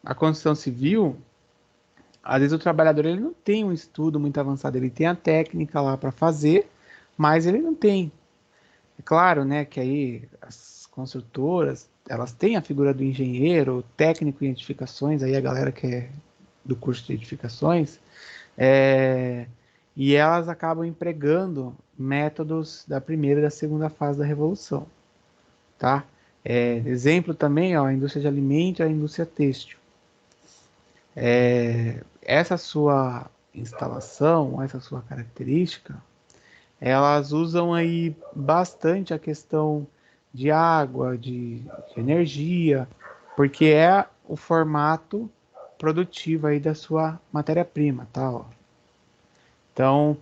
A construção civil, às vezes o trabalhador ele não tem um estudo muito avançado, ele tem a técnica lá para fazer, mas ele não tem. É claro, né, que aí as construtoras, elas têm a figura do engenheiro, técnico em edificações, aí a galera que é do curso de edificações, é, e elas acabam empregando métodos da primeira e da segunda fase da revolução, tá? Exemplo também, ó, a indústria de alimentos e a indústria têxtil. Essa sua instalação, essa sua característica, elas usam aí bastante a questão de água, de energia, porque é o formato produtivo aí da sua matéria-prima, tá? Ó. Então,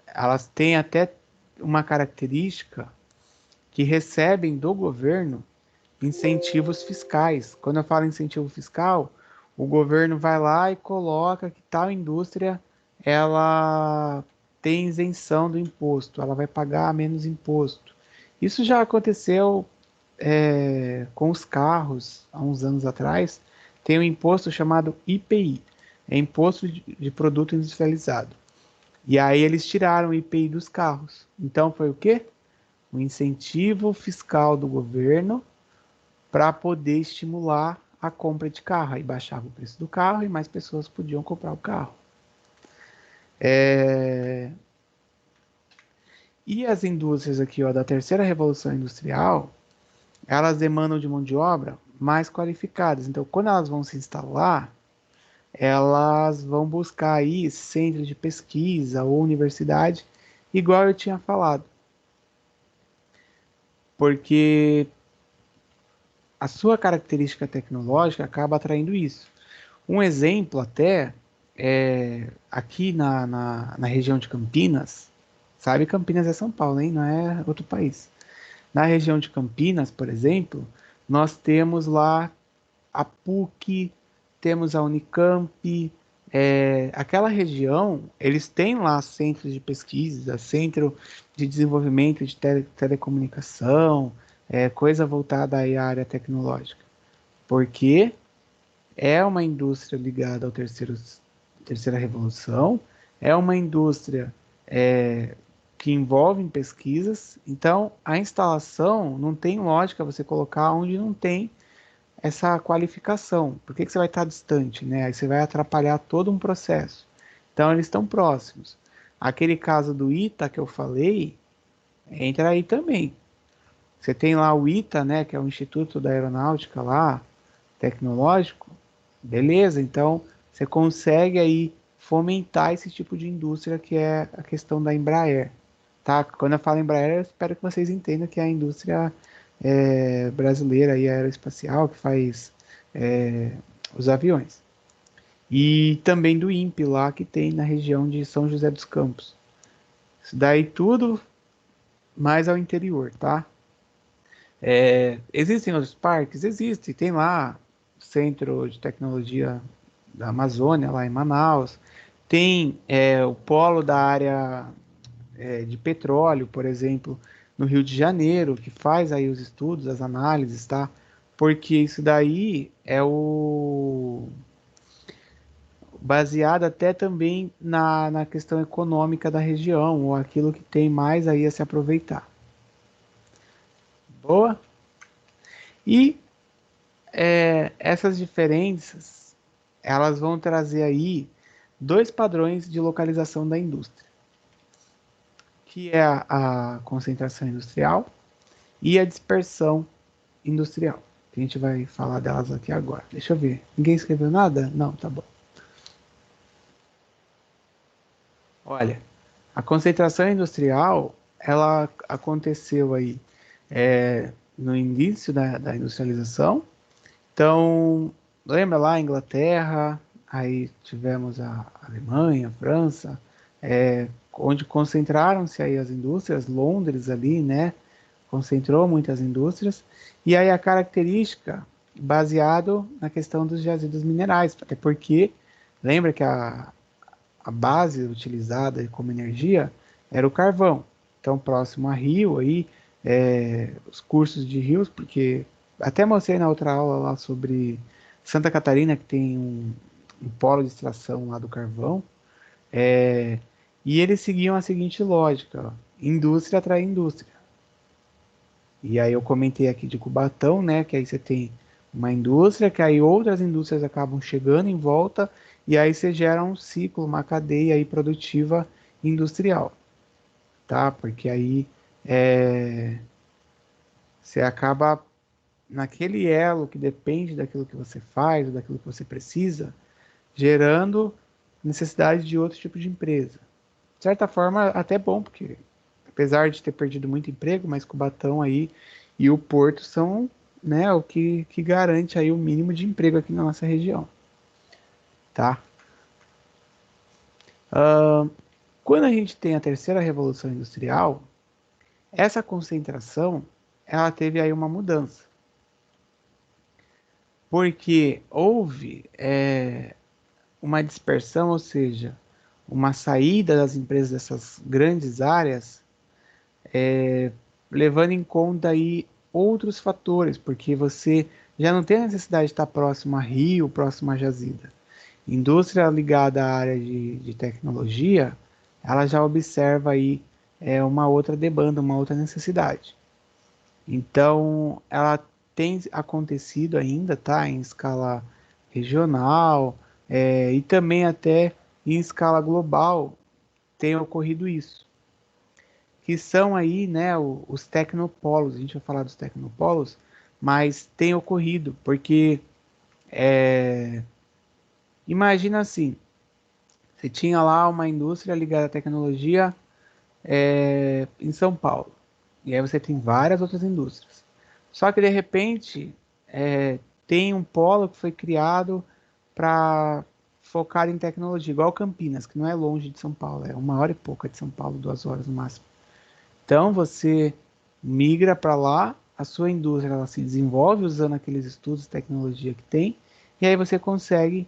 elas têm até uma característica que recebem do governo incentivos fiscais. Quando eu falo incentivo fiscal, o governo vai lá e coloca que tal indústria ela tem isenção do imposto, ela vai pagar menos imposto. Isso já aconteceu com os carros há uns anos atrás. Tem um imposto chamado IPI, é Imposto de Produto Industrializado. E aí eles tiraram o IPI dos carros. Então foi o quê? Um incentivo fiscal do governo para poder estimular a compra de carro. Aí baixava o preço do carro e mais pessoas podiam comprar o carro. E as indústrias aqui, ó, da terceira revolução industrial, elas demandam de mão de obra mais qualificadas. Então, quando elas vão se instalar, elas vão buscar aí centros de pesquisa ou universidade, igual eu tinha falado. Porque a sua característica tecnológica acaba atraindo isso. Um exemplo até aqui na região de Campinas, sabe, Campinas é São Paulo, hein? Não é outro país. Na região de Campinas, por exemplo, nós temos lá a PUC, temos a Unicamp, aquela região, eles têm lá centros de pesquisa, centro de desenvolvimento de telecomunicação, coisa voltada aí à área tecnológica. Porque é uma indústria ligada ao terceira revolução, é uma indústria que envolve pesquisas, então a instalação não tem lógica você colocar onde não tem essa qualificação. Por que você vai estar distante, né? Aí você vai atrapalhar todo um processo. Então eles estão próximos. Aquele caso do ITA que eu falei, entra aí também. Você tem lá o ITA, né, que é o Instituto da Aeronáutica lá, tecnológico, beleza, então você consegue aí fomentar esse tipo de indústria que é a questão da Embraer, tá? Quando eu falo Embraer, eu espero que vocês entendam que é a indústria brasileira e aeroespacial que faz os aviões. E também do INPE lá que tem na região de São José dos Campos. Isso daí tudo mais ao interior, tá? Existem outros parques? Existem. Tem lá o Centro de Tecnologia da Amazônia, lá em Manaus. Tem o polo da área de petróleo, por exemplo, no Rio de Janeiro, que faz aí os estudos, as análises, tá? Porque isso daí é o baseado até também na questão econômica da região, ou aquilo que tem mais aí a se aproveitar. Boa? E essas diferenças, elas vão trazer aí dois padrões de localização da indústria, que é a concentração industrial e a dispersão industrial. A gente vai falar delas aqui agora. Deixa eu ver. Ninguém escreveu nada? Não, tá bom. Olha, a concentração industrial, ela aconteceu aí no início da industrialização. Então, lembra lá a Inglaterra, aí tivemos a Alemanha, a França, onde concentraram-se aí as indústrias, Londres ali, né, concentrou muitas indústrias, e aí a característica baseado na questão dos jazidos minerais, até porque lembra que a base utilizada como energia era o carvão. Então, próximo a rio, aí, os cursos de rios, porque até mostrei na outra aula lá sobre Santa Catarina, que tem um polo de extração lá do carvão, e eles seguiam a seguinte lógica, ó, indústria atrai indústria. E aí eu comentei aqui de Cubatão, né, que aí você tem uma indústria, que aí outras indústrias acabam chegando em volta, e aí você gera um ciclo, uma cadeia aí produtiva industrial, tá? Porque aí você acaba naquele elo que depende daquilo que você faz, ou daquilo que você precisa, gerando necessidade de outro tipo de empresa. De certa forma, até bom, porque apesar de ter perdido muito emprego, mas Cubatão aí e o Porto são, né, o que garante aí o mínimo de emprego aqui na nossa região, tá? Quando a gente tem a terceira revolução industrial, essa concentração, ela teve aí uma mudança, porque houve uma dispersão, ou seja, uma saída das empresas dessas grandes áreas, levando em conta aí outros fatores, porque você já não tem a necessidade de estar próximo a rio, próximo a jazida. Indústria ligada à área de tecnologia, ela já observa aí uma outra demanda, uma outra necessidade. Então, ela tem acontecido ainda, tá, em escala regional, e também até em escala global tem ocorrido isso, que são aí, né, os tecnopolos. A gente vai falar dos tecnopolos, mas tem ocorrido, porque imagina assim, você tinha lá uma indústria ligada à tecnologia em São Paulo, e aí você tem várias outras indústrias. Só que de repente tem um polo que foi criado para focar em tecnologia, igual Campinas, que não é longe de São Paulo, é 1 hora e pouca de São Paulo, 2 horas no máximo. Então você migra para lá, a sua indústria ela se desenvolve usando aqueles estudos de tecnologia que tem, e aí você consegue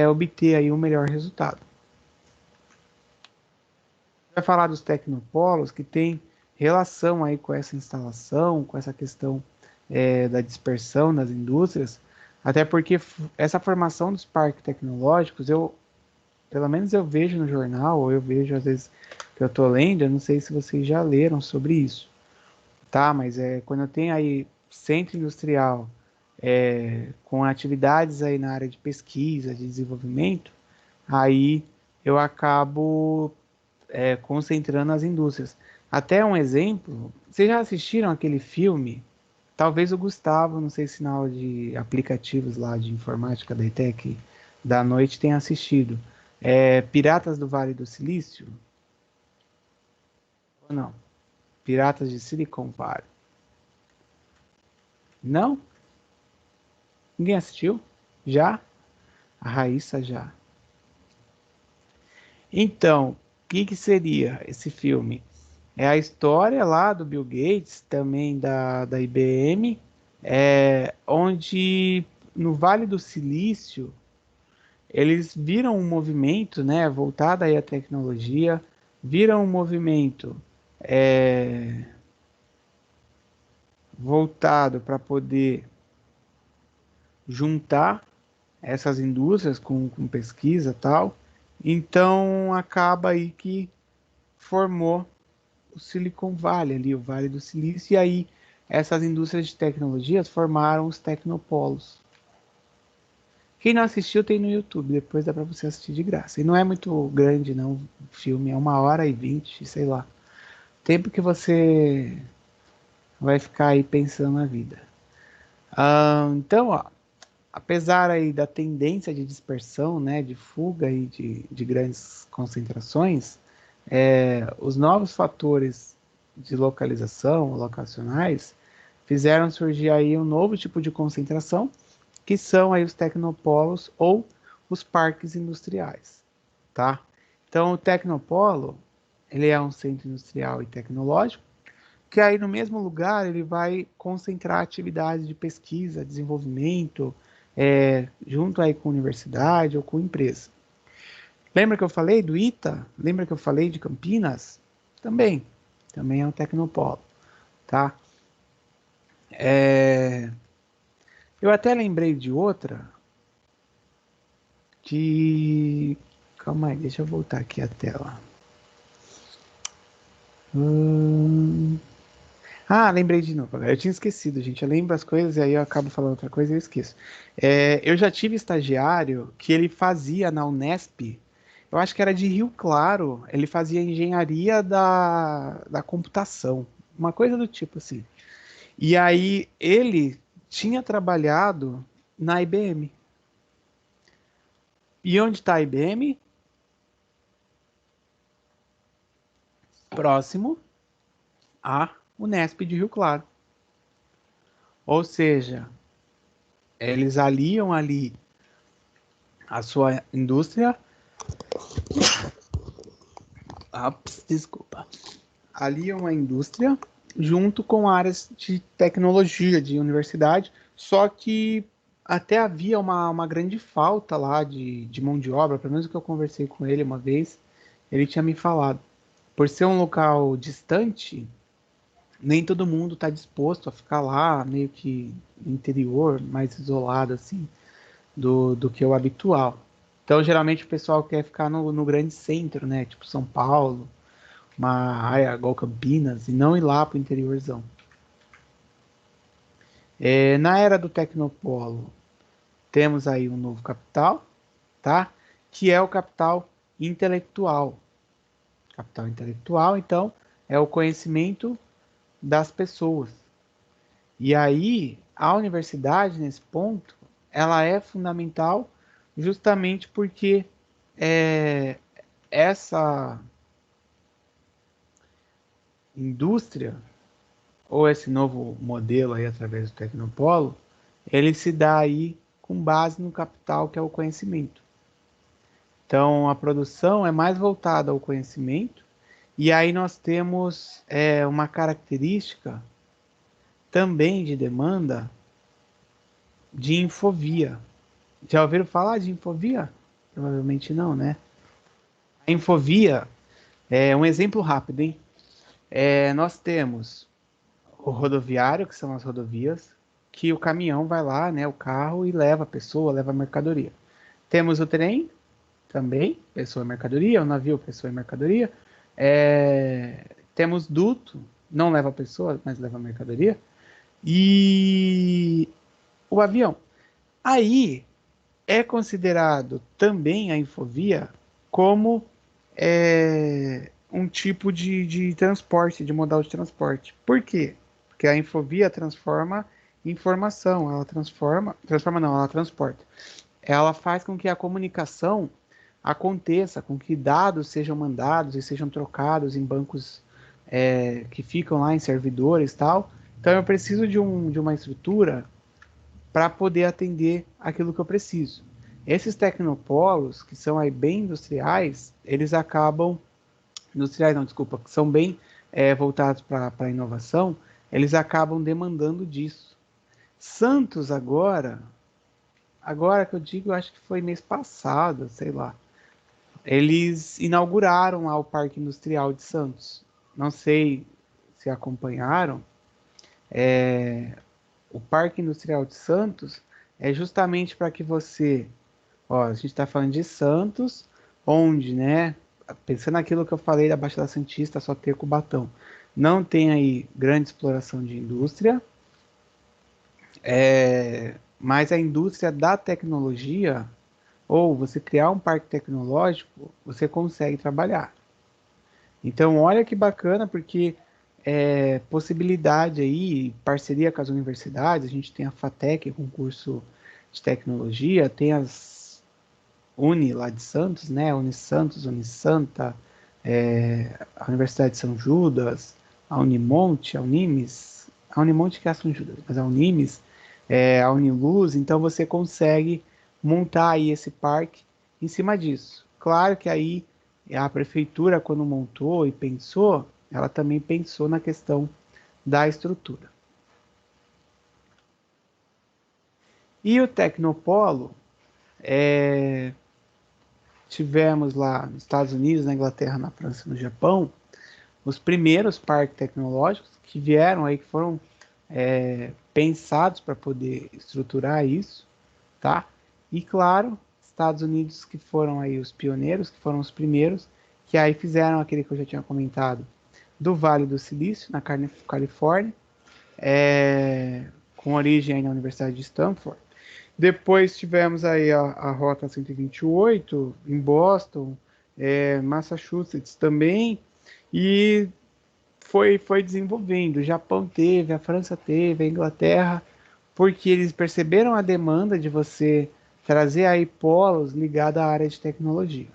obter aí um melhor resultado. Vai falar dos tecnopolos que tem relação aí com essa instalação, com essa questão da dispersão das indústrias, até porque essa formação dos parques tecnológicos, pelo menos eu vejo no jornal, ou eu vejo às vezes que eu estou lendo, eu não sei se vocês já leram sobre isso, tá? Mas quando eu tenho aí centro industrial com atividades aí na área de pesquisa, de desenvolvimento, aí eu acabo concentrando as indústrias. Até um exemplo, vocês já assistiram aquele filme? Talvez o Gustavo, não sei se na aula de aplicativos lá de informática da ETEC da noite tenha assistido. Piratas do Vale do Silício? Ou não? Piratas de Silicon Valley. Não? Ninguém assistiu? Já? A Raíssa já. Então, o que seria esse filme? É a história lá do Bill Gates, também da IBM, onde no Vale do Silício eles viram um movimento, né, voltado aí à tecnologia, viram um movimento voltado para poder juntar essas indústrias com pesquisa e tal. Então acaba aí que formou o Silicon Valley ali, o Vale do Silício, e aí essas indústrias de tecnologias formaram os tecnopolos. Quem não assistiu tem no YouTube, depois dá para você assistir de graça. E não é muito grande não, o filme é 1 hora e 20, sei lá. Tempo que você vai ficar aí pensando na vida. Então, ó, apesar aí da tendência de dispersão, né, de fuga aí de grandes concentrações, os novos fatores de localização, locacionais, fizeram surgir aí um novo tipo de concentração, que são aí os tecnopolos ou os parques industriais, tá? Então, o tecnopolo, ele é um centro industrial e tecnológico, que aí no mesmo lugar ele vai concentrar atividades de pesquisa, desenvolvimento, junto aí com universidade ou com empresa. Lembra que eu falei do ITA? Lembra que eu falei de Campinas? Também é um tecnopolo, tá? Eu até lembrei de outra, calma aí, deixa eu voltar aqui a tela. Lembrei de novo. Eu tinha esquecido, gente. Eu lembro as coisas e aí eu acabo falando outra coisa e eu esqueço. Eu já tive estagiário que ele fazia na Unesp, eu acho que era de Rio Claro, ele fazia engenharia da computação, uma coisa do tipo assim. E aí ele tinha trabalhado na IBM. E onde está a IBM? Próximo à Unesp de Rio Claro. Ou seja, eles aliam ali a sua indústria. Desculpa. Aliam a indústria junto com áreas de tecnologia, de universidade, só que até havia uma grande falta lá de mão de obra, pelo menos que eu conversei com ele uma vez, ele tinha me falado. Por ser um local distante, nem todo mundo está disposto a ficar lá, meio que no interior, mais isolado assim, do que o habitual. Então, geralmente o pessoal quer ficar no grande centro, né? Tipo São Paulo, uma área igual Campinas, e não ir lá para o interiorzão. Na era do Tecnopolo, temos aí um novo capital, tá? Que é o capital intelectual. Capital intelectual, então, é o conhecimento das pessoas. E aí, a universidade, nesse ponto, ela é fundamental justamente porque essa indústria, ou esse novo modelo aí através do Tecnopolo, ele se dá aí com base no capital que é o conhecimento. Então, a produção é mais voltada ao conhecimento, e aí nós temos uma característica também de demanda de infovia. Já ouviram falar de infovia? Provavelmente não, né? A infovia é um exemplo rápido, hein? Nós temos o rodoviário, que são as rodovias, que o caminhão vai lá, né, o carro, e leva a pessoa, leva a mercadoria. Temos o trem, também, pessoa e mercadoria, o navio, pessoa e mercadoria. Temos duto, não leva a pessoa, mas leva a mercadoria. E o avião. Aí é considerado também a infovia como um tipo de transporte, de modal de transporte. Por quê? Porque a infovia transforma informação, ela ela transporta. Ela faz com que a comunicação aconteça, com que dados sejam mandados e sejam trocados em bancos que ficam lá em servidores e tal. Então eu preciso de uma estrutura para poder atender aquilo que eu preciso. Esses tecnopolos, que são aí bem industriais, eles acabam... Industriais não, desculpa, que são bem voltados para a inovação, eles acabam demandando disso. Santos agora que eu digo, eu acho que foi mês passado, sei lá, eles inauguraram lá o Parque Industrial de Santos. Não sei se acompanharam. O Parque Industrial de Santos é justamente para que você... a gente está falando de Santos, onde, né, pensando naquilo que eu falei da Baixada Santista, só ter Cubatão. Não tem aí grande exploração de indústria, mas a indústria da tecnologia, ou você criar um parque tecnológico, você consegue trabalhar. Então, olha que bacana, porque possibilidade aí, parceria com as universidades, a gente tem a FATEC, concurso de tecnologia, tem as Uni lá de Santos, né? Unisantos, Unisanta, a Universidade de São Judas, a Unimonte, a Unimes, a Unimonte que é a São Judas, mas a Unimes, a Uniluz, então você consegue montar aí esse parque em cima disso. Claro que aí E a prefeitura, quando montou e pensou, ela também pensou na questão da estrutura. E o Tecnopolo, tivemos lá nos Estados Unidos, na Inglaterra, na França e no Japão, os primeiros parques tecnológicos que vieram aí, que foram pensados para poder estruturar isso, tá? E claro, Estados Unidos que foram aí os pioneiros, que foram os primeiros, que aí fizeram aquele que eu já tinha comentado, do Vale do Silício, na Califórnia, com origem aí na Universidade de Stanford. Depois tivemos aí a Rota 128 em Boston, Massachusetts também, e foi desenvolvendo. O Japão teve, a França teve, a Inglaterra, porque eles perceberam a demanda de você trazer aí polos ligados à área de tecnologia.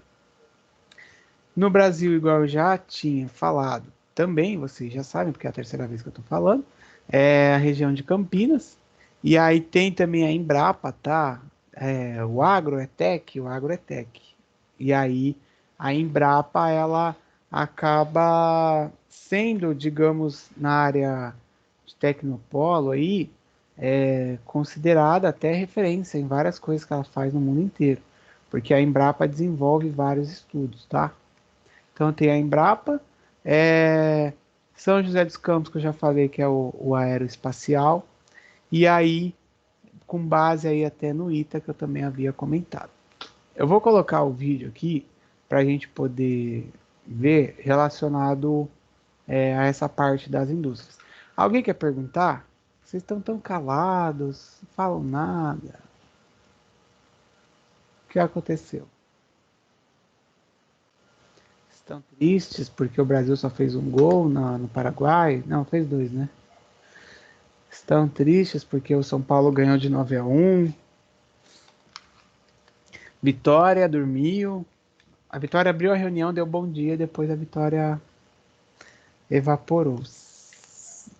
No Brasil, igual eu já tinha falado, também, vocês já sabem, porque é a terceira vez que eu estou falando, é a região de Campinas, e aí tem também a Embrapa, tá? O agro é tech, o agro é tech. E aí a Embrapa, ela acaba sendo, digamos, na área de Tecnopolo aí, considerada até referência em várias coisas que ela faz no mundo inteiro, porque a Embrapa desenvolve vários estudos, tá? Então tem a Embrapa, São José dos Campos, que eu já falei que é o aeroespacial, e aí com base aí até no ITA, que eu também havia comentado. Eu vou colocar o vídeo aqui para a gente poder ver relacionado a essa parte das indústrias. Alguém quer perguntar? Vocês estão tão calados, não falam nada. O que aconteceu? Estão tristes porque o Brasil só fez um gol no Paraguai? Não, fez dois, né? Estão tristes porque o São Paulo ganhou de 9-1. Vitória dormiu. A Vitória abriu a reunião, deu bom dia, depois a Vitória evaporou.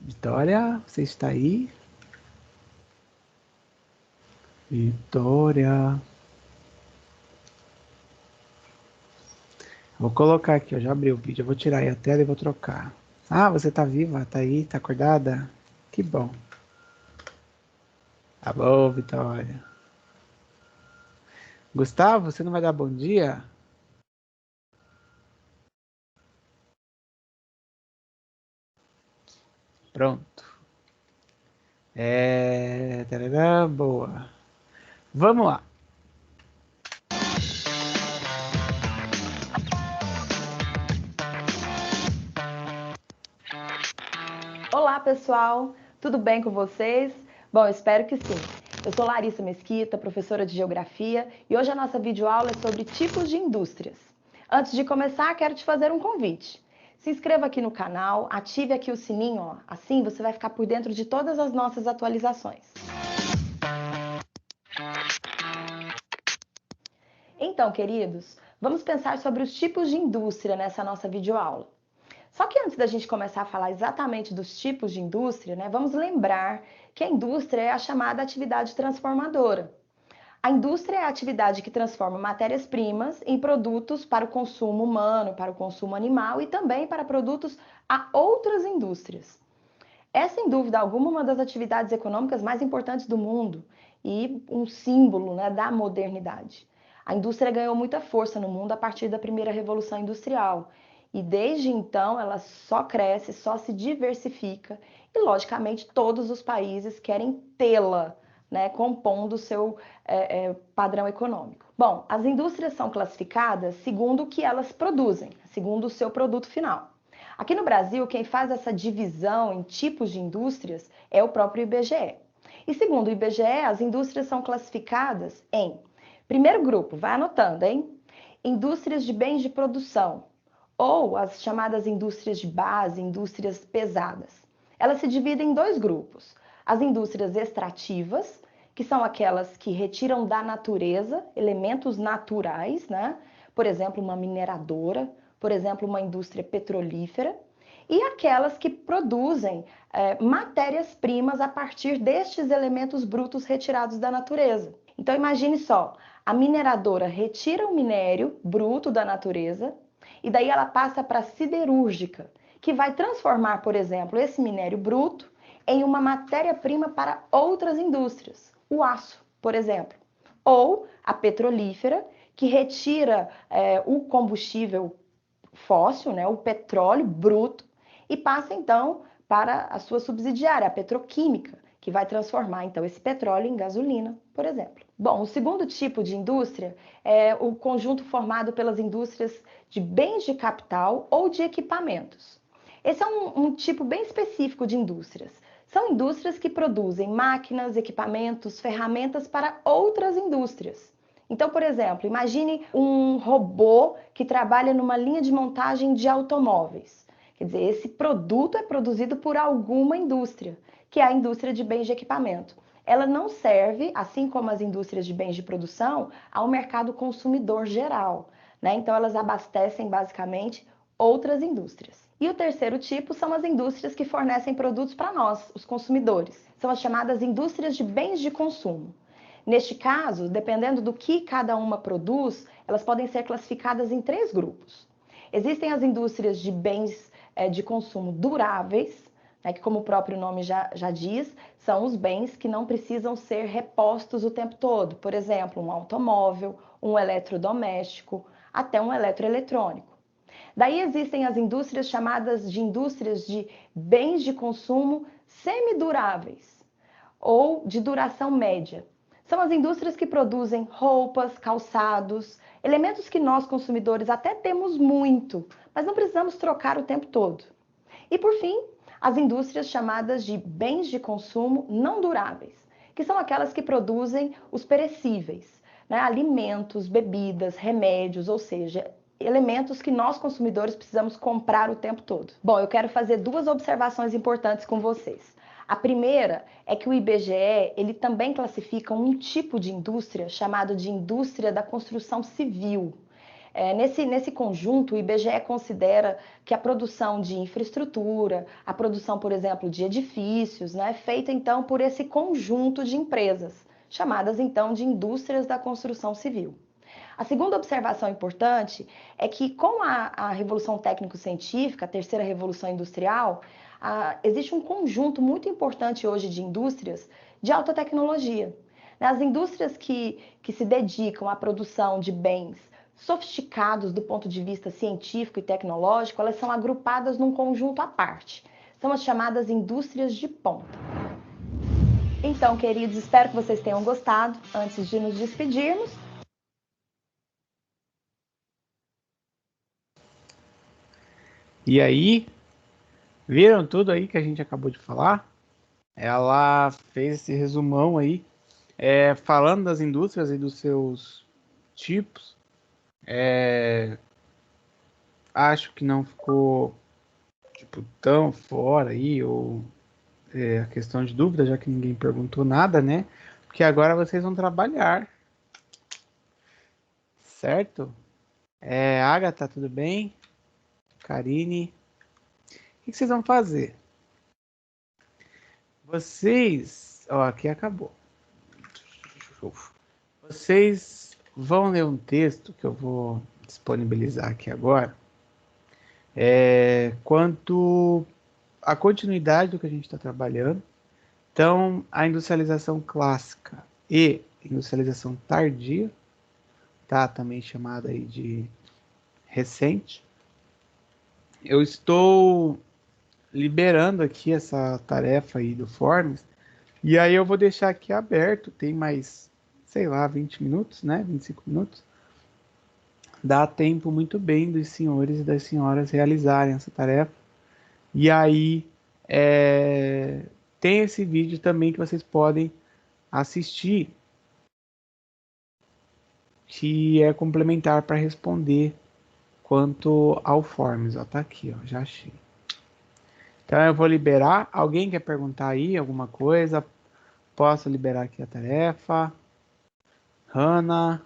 Vitória, você está aí? Vitória. Vou colocar aqui, eu já abri o vídeo, eu vou tirar aí a tela e vou trocar. Ah, você tá viva? Tá aí? Tá acordada? Que bom. Tá bom, Vitória. Gustavo, você não vai dar bom dia? Pronto. Tarará, boa. Vamos lá. Olá, pessoal! Tudo bem com vocês? Bom, espero que sim. Eu sou Larissa Mesquita, professora de Geografia, e hoje a nossa videoaula é sobre tipos de indústrias. Antes de começar, quero te fazer um convite. Se inscreva aqui no canal, ative aqui o sininho, ó. Assim você vai ficar por dentro de todas as nossas atualizações. Então, queridos, vamos pensar sobre os tipos de indústria nessa nossa videoaula. Só que antes da gente começar a falar exatamente dos tipos de indústria, né, vamos lembrar que a indústria é a chamada atividade transformadora. A indústria é a atividade que transforma matérias-primas em produtos para o consumo humano, para o consumo animal e também para produtos a outras indústrias. É, sem dúvida alguma, uma das atividades econômicas mais importantes do mundo e um símbolo, né, da modernidade. A indústria ganhou muita força no mundo a partir da primeira Revolução Industrial e desde então ela só cresce, só se diversifica e, logicamente, todos os países querem tê-la, né, compondo o seu padrão econômico. Bom, as indústrias são classificadas segundo o que elas produzem, segundo o seu produto final. Aqui no Brasil, quem faz essa divisão em tipos de indústrias é o próprio IBGE. E segundo o IBGE, as indústrias são classificadas em primeiro grupo, vai anotando, hein? Indústrias de bens de produção, ou as chamadas indústrias de base, indústrias pesadas. Elas se dividem em dois grupos. As indústrias extrativas, que são aquelas que retiram da natureza elementos naturais, né? Por exemplo, uma mineradora, por exemplo, uma indústria petrolífera, e aquelas que produzem matérias-primas a partir destes elementos brutos retirados da natureza. Então imagine só, a mineradora retira o minério bruto da natureza e daí ela passa para a siderúrgica, que vai transformar, por exemplo, esse minério bruto em uma matéria-prima para outras indústrias, o aço, por exemplo, ou a petrolífera, que retira o combustível fóssil, né, o petróleo bruto, e passa então para a sua subsidiária, a petroquímica, que vai transformar então esse petróleo em gasolina, por exemplo. Bom, o segundo tipo de indústria é o conjunto formado pelas indústrias de bens de capital ou de equipamentos. Esse é um tipo bem específico de indústrias. São indústrias que produzem máquinas, equipamentos, ferramentas para outras indústrias. Então, por exemplo, imagine um robô que trabalha numa linha de montagem de automóveis. Quer dizer, esse produto é produzido por alguma indústria, que é a indústria de bens de equipamento. Ela não serve, assim como as indústrias de bens de produção, ao mercado consumidor geral, né? Então, elas abastecem basicamente outras indústrias. E o terceiro tipo são as indústrias que fornecem produtos para nós, os consumidores. São as chamadas indústrias de bens de consumo. Neste caso, dependendo do que cada uma produz, elas podem ser classificadas em 3 grupos. Existem as indústrias de bens de consumo duráveis, né, que como o próprio nome já diz, são os bens que não precisam ser repostos o tempo todo. Por exemplo, um automóvel, um eletrodoméstico, até um eletroeletrônico. Daí existem as indústrias chamadas de indústrias de bens de consumo semiduráveis ou de duração média. São as indústrias que produzem roupas, calçados, elementos que nós consumidores até temos muito, mas não precisamos trocar o tempo todo. E por fim, as indústrias chamadas de bens de consumo não duráveis, que são aquelas que produzem os perecíveis, né? Alimentos, bebidas, remédios, ou seja, elementos que nós consumidores precisamos comprar o tempo todo. Bom, eu quero fazer 2 observações importantes com vocês. A primeira é que o IBGE, ele também classifica um tipo de indústria chamado de indústria da construção civil. Nesse conjunto, o IBGE considera que a produção de infraestrutura, a produção, por exemplo, de edifícios, né, é feita então por esse conjunto de empresas, chamadas então de indústrias da construção civil. A segunda observação importante é que com a Revolução Técnico-Científica, a terceira Revolução Industrial, existe um conjunto muito importante hoje de indústrias de alta tecnologia. As indústrias que se dedicam à produção de bens sofisticados do ponto de vista científico e tecnológico, elas são agrupadas num conjunto à parte. São as chamadas indústrias de ponta. Então, queridos, espero que vocês tenham gostado. Antes de nos despedirmos, E aí, viram tudo aí que a gente acabou de falar? Ela fez esse resumão aí, falando das indústrias e dos seus tipos. Acho que não ficou tão fora aí, ou a questão de dúvida, já que ninguém perguntou nada, né? Porque agora vocês vão trabalhar, certo? Agatha, tudo bem? Karine, o que vocês vão fazer? Vocês, aqui acabou. Vocês vão ler um texto que eu vou disponibilizar aqui agora, quanto à continuidade do que a gente está trabalhando. Então, a industrialização clássica e industrialização tardia, tá? Também chamada aí de recente. Eu estou liberando aqui essa tarefa aí do Forms, e aí eu vou deixar aqui aberto, tem mais, sei lá, 20 minutos, né? 25 minutos. Dá tempo muito bem dos senhores e das senhoras realizarem essa tarefa. E aí, tem esse vídeo também que vocês podem assistir, que é complementar para responder quanto ao Forms. Ó, tá aqui, ó, já achei. Então eu vou liberar. Alguém quer perguntar aí alguma coisa? Posso liberar aqui a tarefa? Hannah?